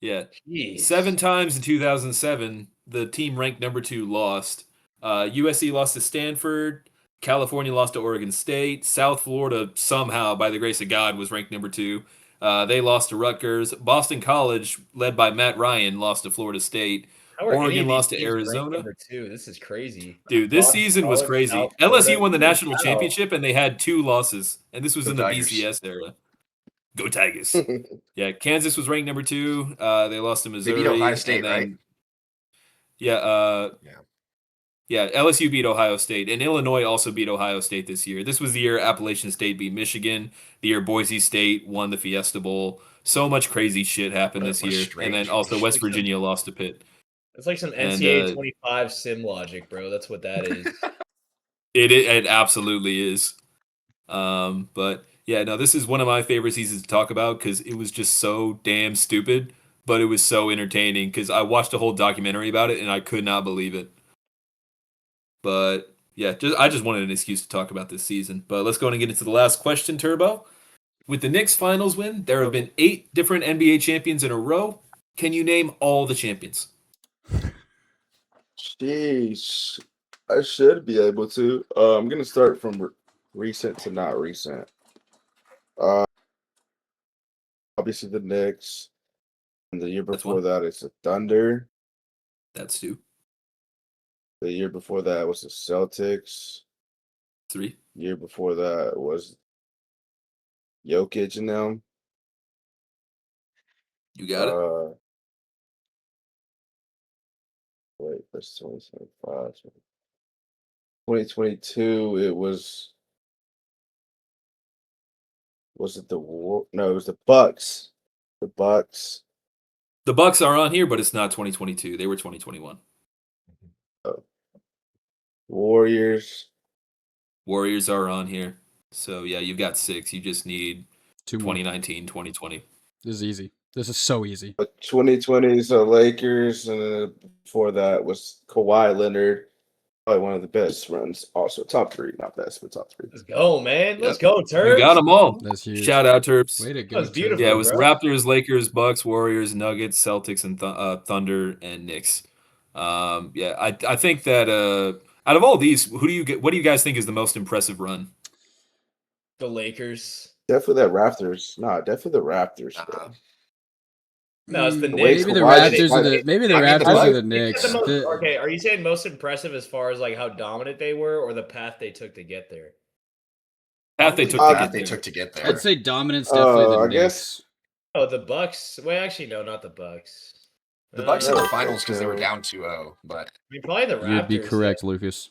Yeah. Jeez. 7 times in 2007, the team ranked number 2 lost. USC lost to Stanford. California lost to Oregon State. South Florida, somehow, by the grace of God, was ranked number 2. They lost to Rutgers. Boston College, led by Matt Ryan, lost to Florida State. How are any Oregon of lost these to teams ranked Arizona. Number 2. This is crazy. Dude, this Boston season was College, crazy. South LSU Florida. won the national Wow. championship, and they had 2 losses. And this was Go in the Tigers. BCS era. Go Tigers. Yeah, Kansas was ranked number 2. They lost to They Missouri. beat Ohio State, and then, right? Yeah, Yeah. yeah, LSU beat Ohio State, and Illinois also beat Ohio State this year. This was the year Appalachian State beat Michigan, the year Boise State won the Fiesta Bowl. So much crazy shit happened What a- this what a year. And then strange- also West Virginia lost to Pitt. It's like some And, NCAA 25 sim logic, bro. That's what that is. It absolutely is. But yeah, no, this is one of my favorite seasons to talk about because it was just so damn stupid, but it was so entertaining because I watched a whole documentary about it and I could not believe it. But yeah, I just wanted an excuse to talk about this season. But let's go and get into the last question, Turbo. With the Knicks finals win, there have been 8 different NBA champions in a row. Can you name all the champions? Jeez, I should be able to. I'm gonna start from recent to not recent. Obviously the Knicks, and the year That's before one. that it's the Thunder. That's 2. The year before that was the Celtics. 3. Year before that was Jokic and them. You got it. Wait, that's 2025. 2022, it was it the War? No, it was the Bucks. The Bucks. The Bucks are on here, but it's not 2022. They were 2021. Warriors. Warriors are on here. So yeah, you've got 6. You just need 2 more. 2019, 2020. This is easy. This is so easy. 2020, so Lakers, and then before that was Kawhi Leonard. Probably one of the best runs. Also, top 3, not best, but top 3. Let's go, man. Let's go, Terps. You got them all. That's huge. Shout out, Terps. Way to go. That was beautiful. Yeah, it was bro. Raptors, Lakers, Bucks, Warriors, Nuggets, Celtics, and Thunder and Knicks. Yeah, I think that out of all these, what do you guys think is the most impressive run? The Lakers. Definitely that Raptors. Nah, definitely the Raptors. bro. No, it's the The way Knicks. Maybe the Kawhi- Raptors or the maybe the I mean, the Raptors or the Is Knicks. that the most- The- okay, are you saying most impressive as far as like how dominant they were, or the path they took to get there? Path they took Uh, to Path get they there. took to get there. I'd say dominance definitely the I Knicks. guess- Oh, the Bucks. Well, actually, no, not the Bucks. The Bucks Uh, in the finals because they were down 2-0, but I mean, probably the Raptors. You'd be correct, Lucas.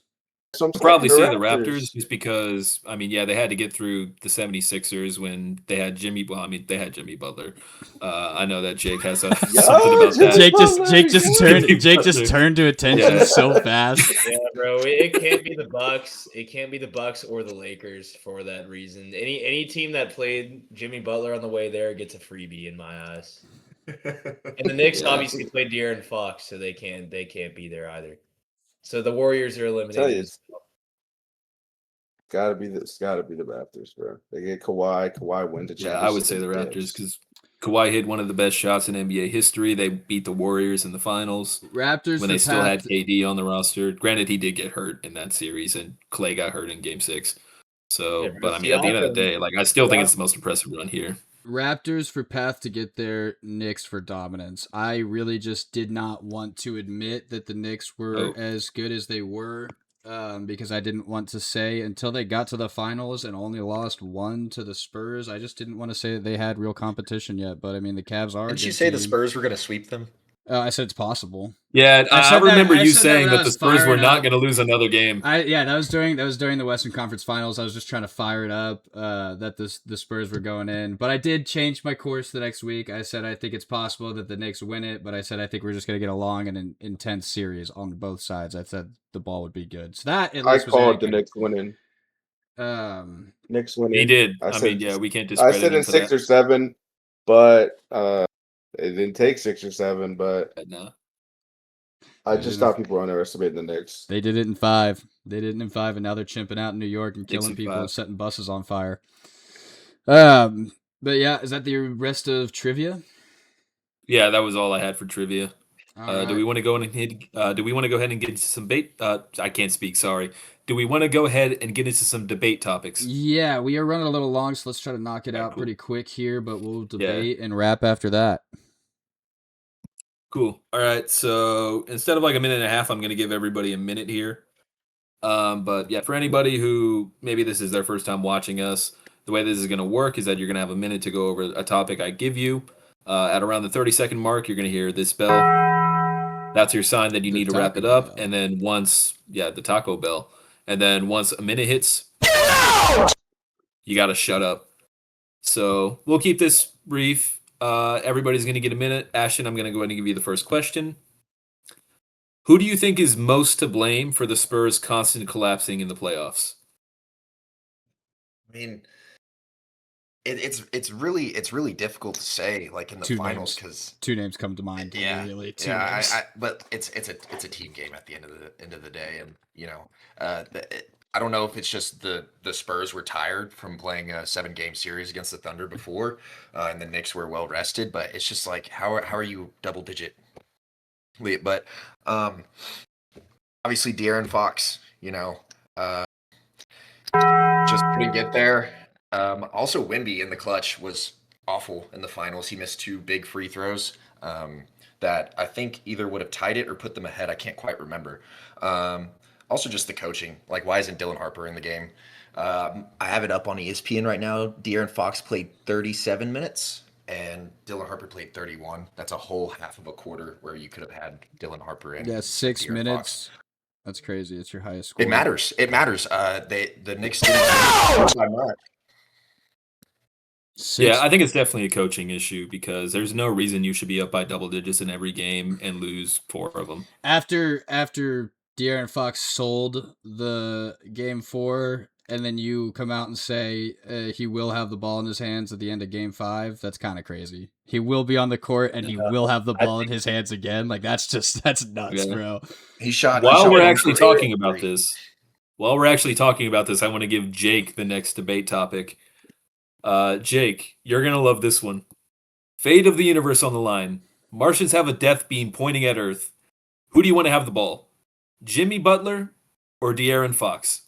So I'm I'd probably say saying the Raptors just because, I mean, yeah, they had to get through the 76ers when they had Jimmy Butler. I know that Jake has something about that. Jake just turned to attention Yeah. so fast. Yeah, bro. It can't be the Bucks. It can't be the Bucks or the Lakers for that reason. Any team that played Jimmy Butler on the way there gets a freebie in my eyes. And the Knicks Yeah. obviously played De'Aaron Fox, so they can't be there either. So the Warriors are Tell you, eliminated. it's gotta be the Raptors, bro. They get Kawhi. Kawhi wins the Yeah, championship. I would say the and Raptors dips. because Kawhi hit one of the best shots in NBA history. They beat the Warriors in the finals Raptors when for they still path. had KD on the roster. Granted, he did get hurt in that series, and Clay got hurt in Game 6. So, Yeah, but I mean, at the end of the day, like I still think it's the most impressive run here. Raptors for path to get there, Knicks for dominance. I really just did not want to admit that the Knicks were as good as they were because I didn't want to say until they got to the finals and only lost 1 to the Spurs. I just didn't want to say that they had real competition yet. But I mean, the Cavs are. Didn't a you good say the team. Spurs were going to sweep them? I said it's possible. Yeah, I remember you saying that the the Spurs were not going to lose another game. That was during the Western Conference Finals. I was just trying to fire it up that the Spurs were going in, but I did change my course the next week. I said I think it's possible that the Knicks win it, but I said I think we're just going to get a long and an intense series on both sides. I said the ball would be good. So that at I least was called the accurate. Knicks winning. Knicks winning. He did. I said, we can't I discredit said him in for 6 that. or 7, but it didn't take 6 or 7. But No. I just thought people were underestimating the Knicks. They did it in 5. They did it in 5, and now they're chimping out in New York and killing people 5. and setting buses on fire. But yeah, is that the rest of trivia? Yeah, that was all I had for trivia. Right. Do we want to go and do we want to go ahead and get into some debate? I can't speak. Sorry. Do we want to go ahead and get into some debate topics? Yeah, we are running a little long, so let's try to knock it out pretty quick here. But we'll debate and wrap after that. Cool. All right. So instead of like a minute and a half, I'm going to give everybody a minute here. But yeah, for anybody who maybe this is their first time watching us, the way this is going to work is that you're going to have a minute to go over a topic I give you. At around the 30-second mark, you're going to hear this bell. That's your sign that you need to wrap it up. And then the Taco Bell. And then once a minute hits, you got to shut up. So we'll keep this brief. Everybody's going to get a minute. Ashton, I'm going to go ahead and give you the first question. Who do you think is most to blame for the Spurs constant collapsing in the playoffs? I mean, it's really difficult to say, like in the finals, because 2 names come to mind. Yeah, immediately. but it's a team game at the end of the day, and I don't know if it's just the Spurs were tired from playing a 7-game series against the Thunder before, and the Knicks were well rested, but it's just like how are you double digit? But obviously De'Aaron Fox, just couldn't get there. Also, Wemby in the clutch was awful in the finals. He missed 2 big free throws that I think either would have tied it or put them ahead. I can't quite remember. Also, just the coaching. Like, why isn't Dylan Harper in the game? I have it up on ESPN right now. De'Aaron Fox played 37 minutes, and Dylan Harper played 31. That's a whole half of a quarter where you could have had Dylan Harper in. Yeah, 6 De'Aaron minutes. Fox. That's crazy. It's your highest score. It matters. The Knicks didn't by much. Yeah, I think it's definitely a coaching issue because there's no reason you should be up by double digits in every game and lose 4 of them. After De'Aaron Fox sold the game 4, and then you come out and say he will have the ball in his hands at the end of game 5, that's kind of crazy. He will be on the court and he will have the ball in his hands again. Like that's nuts, bro. He shot. While we're actually talking about this, I want to give Jake the next debate topic. Jake, you're going to love this one. Fate of the universe on the line. Martians have a death beam pointing at Earth. Who do you want to have the ball? Jimmy Butler or De'Aaron Fox?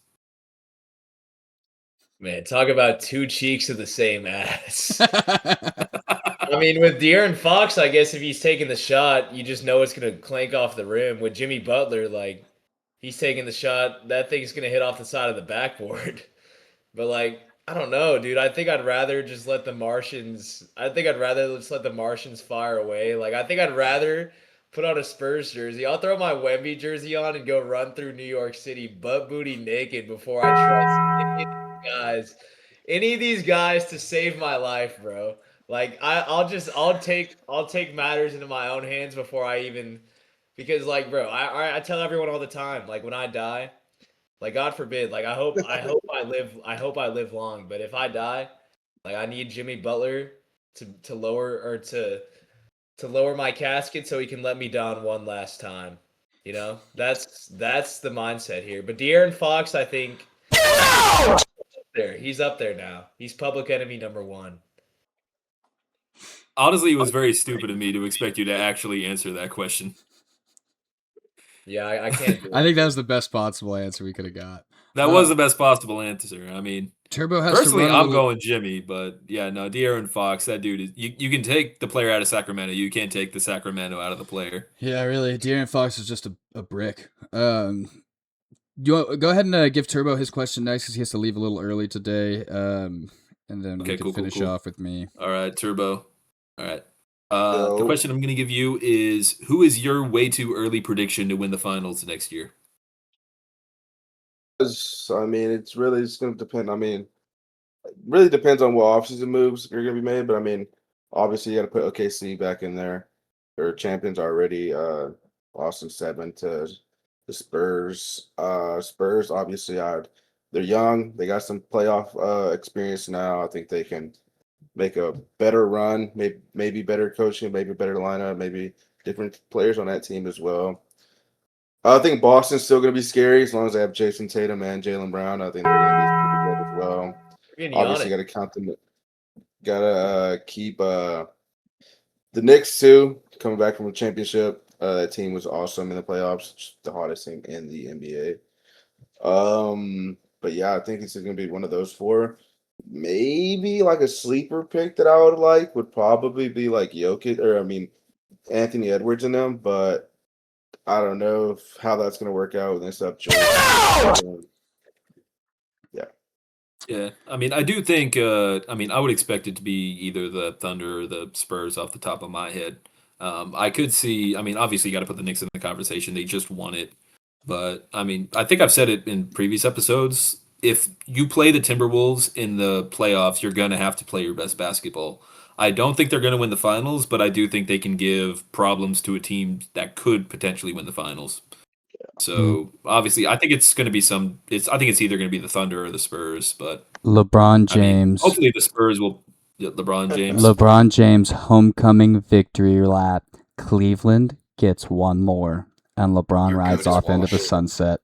Man, talk about 2 cheeks of the same ass. I mean, with De'Aaron Fox, I guess if he's taking the shot, you just know it's going to clank off the rim. With Jimmy Butler, like, he's taking the shot, that thing's going to hit off the side of the backboard. But, like, I don't know, dude. I think I'd rather just let the Martians fire away. Like, I think I'd rather put on a Spurs jersey. I'll throw my Wemby jersey on and go run through New York City butt booty naked before I trust any of these guys to save my life, bro. Like, I'll take matters into my own hands before I even, because, like, bro, I tell everyone all the time, like, when I die, like, God forbid, like, I hope I live long, but if I die, like, I need Jimmy Butler to lower my casket so he can let me down one last time. You know, that's the mindset here. But De'Aaron Fox, I think, he's up there now. He's public enemy number one. Honestly, it was very stupid of me to expect you to actually answer that question. Yeah, I can't do it. I think that was the best possible answer we could have got. That was the best possible answer. I mean, Turbo has personally, to run a I'm little... going Jimmy, but yeah, no, De'Aaron Fox, that dude is. You can take the player out of Sacramento. You can't take the Sacramento out of the player. Yeah, really. De'Aaron Fox is just a brick. Go ahead and give Turbo his question next because he has to leave a little early today. And then we can finish off with me. All right, Turbo. All right. The question I'm going to give you is: who is your way too early prediction to win the finals next year? I mean, it's really just going to depend. I mean, it really depends on what offseason moves are going to be made. But I mean, obviously, you got to put OKC back in there. They're champions already. Lost in 7 to the Spurs. Spurs, obviously, they're young. They got some playoff experience now. I think they can make a better run, maybe better coaching, maybe better lineup, maybe different players on that team as well. I think Boston's still going to be scary as long as they have Jason Tatum and Jaylen Brown. I think they're going to be pretty good as well. Obviously, got to count them. Got to keep the Knicks too coming back from a championship. That team was awesome in the playoffs, the hottest team in the NBA. But yeah, I think it's going to be one of those 4. Maybe like a sleeper pick that I would like would probably be like Jokic, or I mean Anthony Edwards in them, but I don't know how that's going to work out with this up. Yeah, I mean, I do think. I mean, I would expect it to be either the Thunder or the Spurs off the top of my head. I could see. I mean, obviously, you got to put the Knicks in the conversation. They just won it, but I mean, I think I've said it in previous episodes. If you play the Timberwolves in the playoffs, you're going to have to play your best basketball. I don't think they're going to win the finals, but I do think they can give problems to a team that could potentially win the finals. So obviously, I think it's going to be I think it's either going to be the Thunder or the Spurs. But LeBron I mean, James. hopefully the Spurs will. LeBron James. LeBron James homecoming victory lap. Cleveland gets one more, and LeBron rides off into the sunset.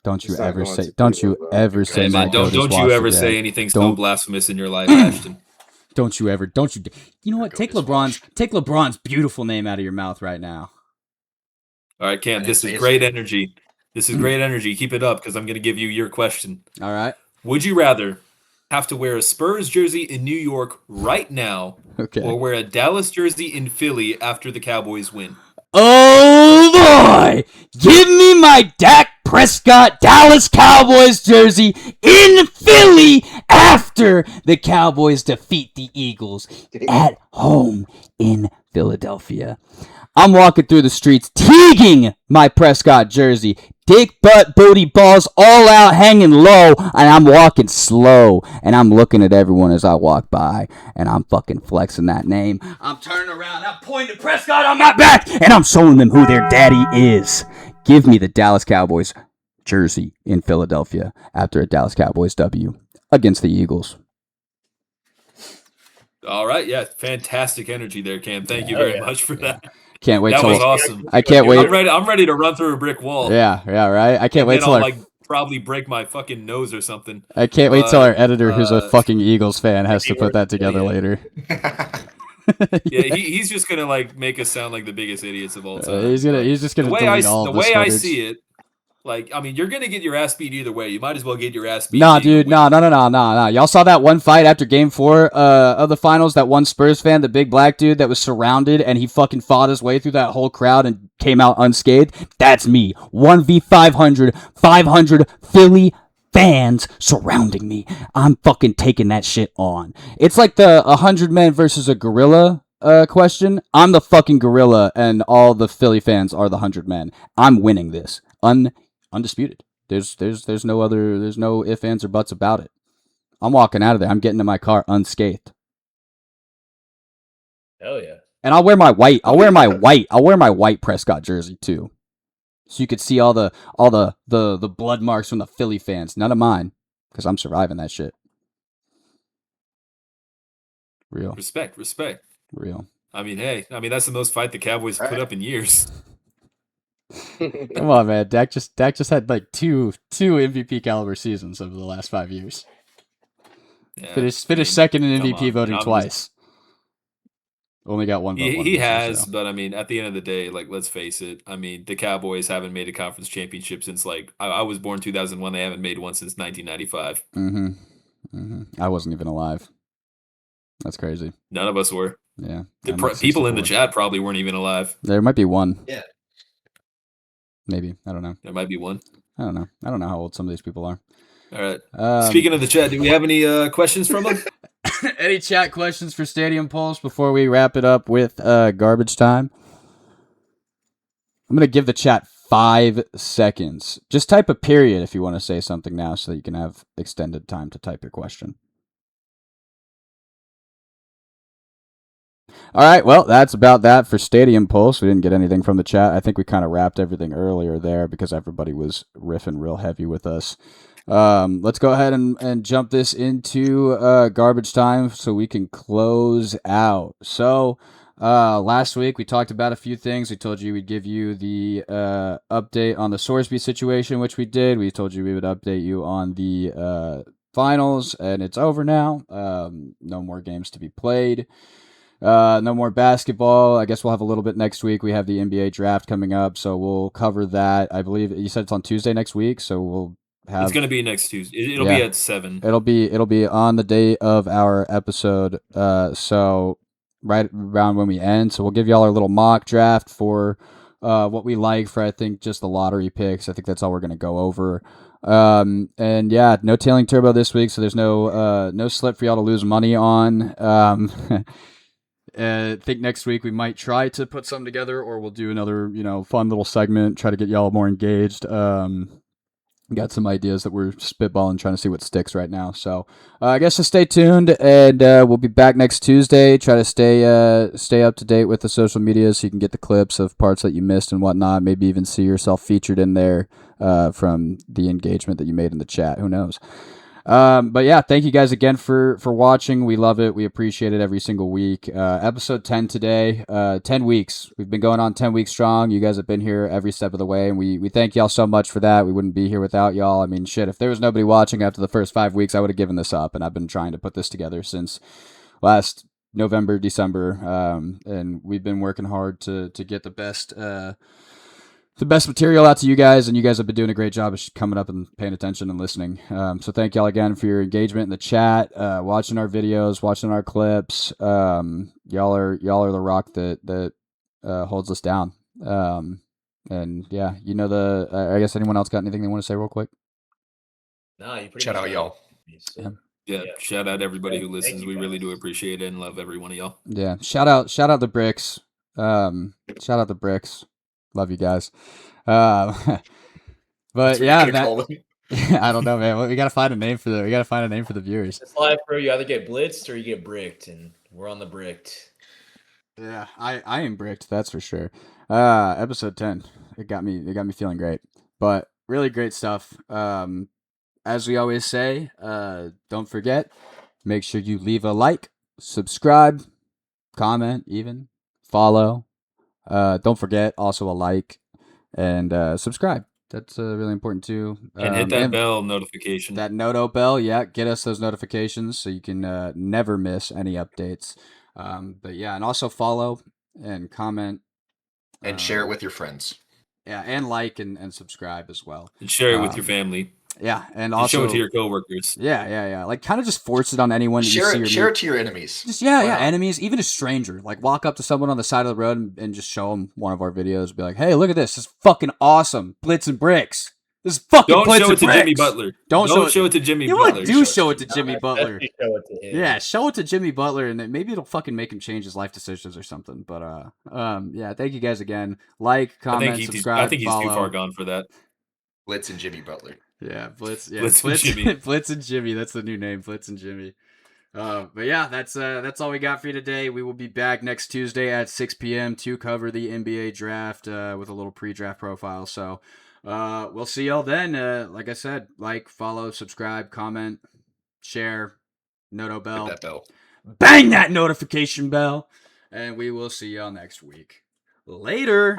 Don't you ever say? Don't you ever say? Don't you ever say anything so blasphemous in your life, Ashton. Don't you ever? Don't you? You know what? Take LeBron's beautiful name out of your mouth right now. All right, Cam. This is great energy. This is great energy. Keep it up because I'm going to give you your question. All right. Would you rather have to wear a Spurs jersey in New York right now, or wear a Dallas jersey in Philly after the Cowboys win? Oh boy! Give me my Dak Prescott Dallas Cowboys jersey in Philly after the Cowboys defeat the Eagles at home in Philadelphia. I'm walking through the streets, teaguing my Prescott jersey. Dick, butt, booty, balls, all out, hanging low, and I'm walking slow, and I'm looking at everyone as I walk by, and I'm fucking flexing that name. I'm turning around, I'm pointing to Prescott on my back, and I'm showing them who their daddy is. Give me the Dallas Cowboys jersey in Philadelphia after a Dallas Cowboys W against the Eagles. All right, yeah, fantastic energy there, Cam. Thank you very much for that. Can't wait. That was awesome. I can't wait. I'm ready to run through a brick wall. Yeah, right. I can't wait till I'll probably break my fucking nose or something. I can't wait till our editor, who's a fucking Eagles fan, has to put that together later. Yeah, he's just gonna make us sound like the biggest idiots of all time. He's just gonna delete all the this way I footage. see it. I mean, you're gonna get your ass beat either way. You might as well get your ass beat. Nah, dude, no. Y'all saw that one fight after Game 4 of the finals? That one Spurs fan, the big black dude that was surrounded, and he fucking fought his way through that whole crowd and came out unscathed? That's me. 1v500, 500 Philly fans surrounding me. I'm fucking taking that shit on. It's like the 100 men versus a gorilla question. I'm the fucking gorilla, and all the Philly fans are the 100 men. I'm winning this. Undisputed. There's no ifs, ands, or buts about it. I'm walking out of there. I'm getting to my car unscathed. Hell yeah. And I'll wear my white Prescott jersey too. So you could see all the blood marks from the Philly fans. None of mine, because I'm surviving that shit. Real. Respect. Real. I mean, hey, that's the most fight the Cowboys put up in years. Come on, man. Dak just had like two MVP caliber seasons over the last 5 years. Yeah, Finished second in come MVP on, voting man. twice. Only got one vote. He has, but I mean, at the end of the day, like, let's face it. I mean, the Cowboys haven't made a conference championship since like I was born 2001. They haven't made one since 1995. I wasn't even alive. That's crazy. None of us were. Yeah. The people in the chat probably weren't even alive. There might be one. Yeah. Maybe. I don't know. There might be one. I don't know. I don't know how old some of these people are. All right. Speaking of the chat, do we have any questions from them? Any chat questions for Stadium Pulse before we wrap it up with garbage time? I'm going to give the chat 5 seconds. Just type a period if you want to say something now so that you can have extended time to type your question. All right, well, that's about that for Stadium Pulse. We didn't get anything from the chat. I think we kind of wrapped everything earlier there because everybody was riffing real heavy with us. Let's go ahead and jump this into garbage time so we can close out. So last week we talked about a few things. We told you we'd give you the update on the Sorsby situation, which we did. We told you we would update you on the finals, and it's over now. No more games to be played. No more basketball. I guess we'll have a little bit next week. We have the NBA draft coming up, so we'll cover that. I believe you said it's on Tuesday next week, so we'll have. It's going to be next Tuesday. It'll be at 7. It'll be on the day of our episode. So right around when we end. So we'll give y'all our little mock draft for what we like for, I think, just the lottery picks. I think that's all we're going to go over. And yeah, no tailing turbo this week, so there's no slip for y'all to lose money on. I think next week we might try to put something together, or we'll do another, fun little segment, try to get y'all more engaged. Got some ideas that we're spitballing, trying to see what sticks right now. So I guess just stay tuned, and we'll be back next Tuesday. Try to stay up to date with the social media so you can get the clips of parts that you missed and whatnot. Maybe even see yourself featured in there from the engagement that you made in the chat. Who knows? But yeah, thank you guys again for watching. We love it. We appreciate it every single week. Episode 10 today, 10 weeks. We've been going on 10 weeks strong. You guys have been here every step of the way, and we thank y'all so much for that. We wouldn't be here without y'all. I mean, shit, if there was nobody watching after the first 5 weeks, I would have given this up, and I've been trying to put this together since last November, December, and we've been working hard to get the best material out to you guys, and you guys have been doing a great job of coming up and paying attention and listening. So thank y'all again for your engagement in the chat, watching our videos, watching our clips. Y'all are the rock that holds us down. And yeah, I guess anyone else got anything they want to say real quick? No, you pretty Shout much out y'all. Yeah, shout out everybody who listens. We really do appreciate it and love every one of y'all. Yeah, shout out the bricks. Shout out the bricks. Love you guys. But yeah, I don't know, man. We gotta find a name for the viewers. It's live, bro. You either get blitzed or you get bricked, and we're on the bricked. Yeah, I am bricked, that's for sure. Episode 10. It got me feeling great. But really great stuff. As we always say, don't forget, make sure you leave a like, subscribe, comment, even follow. Don't forget also a like and subscribe. That's really important too. And hit that bell notification. That Noto bell, yeah. Get us those notifications so you can never miss any updates. But yeah, and also follow and comment. And share it with your friends. Yeah, and like and subscribe as well. And share it with your family. Yeah, and also show it to your coworkers. Yeah. Like, kind of just force it on anyone. Share it to your enemies. Just enemies, even a stranger. Like, walk up to someone on the side of the road and just show them one of our videos. Be like, hey, look at this. This is fucking awesome. Blitz and bricks. This is fucking Don't Blitz show and it to bricks. Jimmy Butler. Don't show it to Jimmy Butler. Show it to Jimmy Butler. Show it to him. Yeah, show it to Jimmy Butler, and maybe it'll fucking make him change his life decisions or something. But yeah, thank you guys again. Like, comment, subscribe, I think he's too far gone for that. Blitz and Jimmy Butler. Yeah, Blitz. Yeah, Blitz and Jimmy. Blitz and Jimmy. That's the new name, Blitz and Jimmy. But yeah, that's all we got for you today. We will be back next Tuesday at 6 p.m. to cover the NBA draft with a little pre-draft profile. So we'll see y'all then. Like I said, like, follow, subscribe, comment, share, Noto bell. Hit that bell. Bang that notification bell. And we will see y'all next week. Later.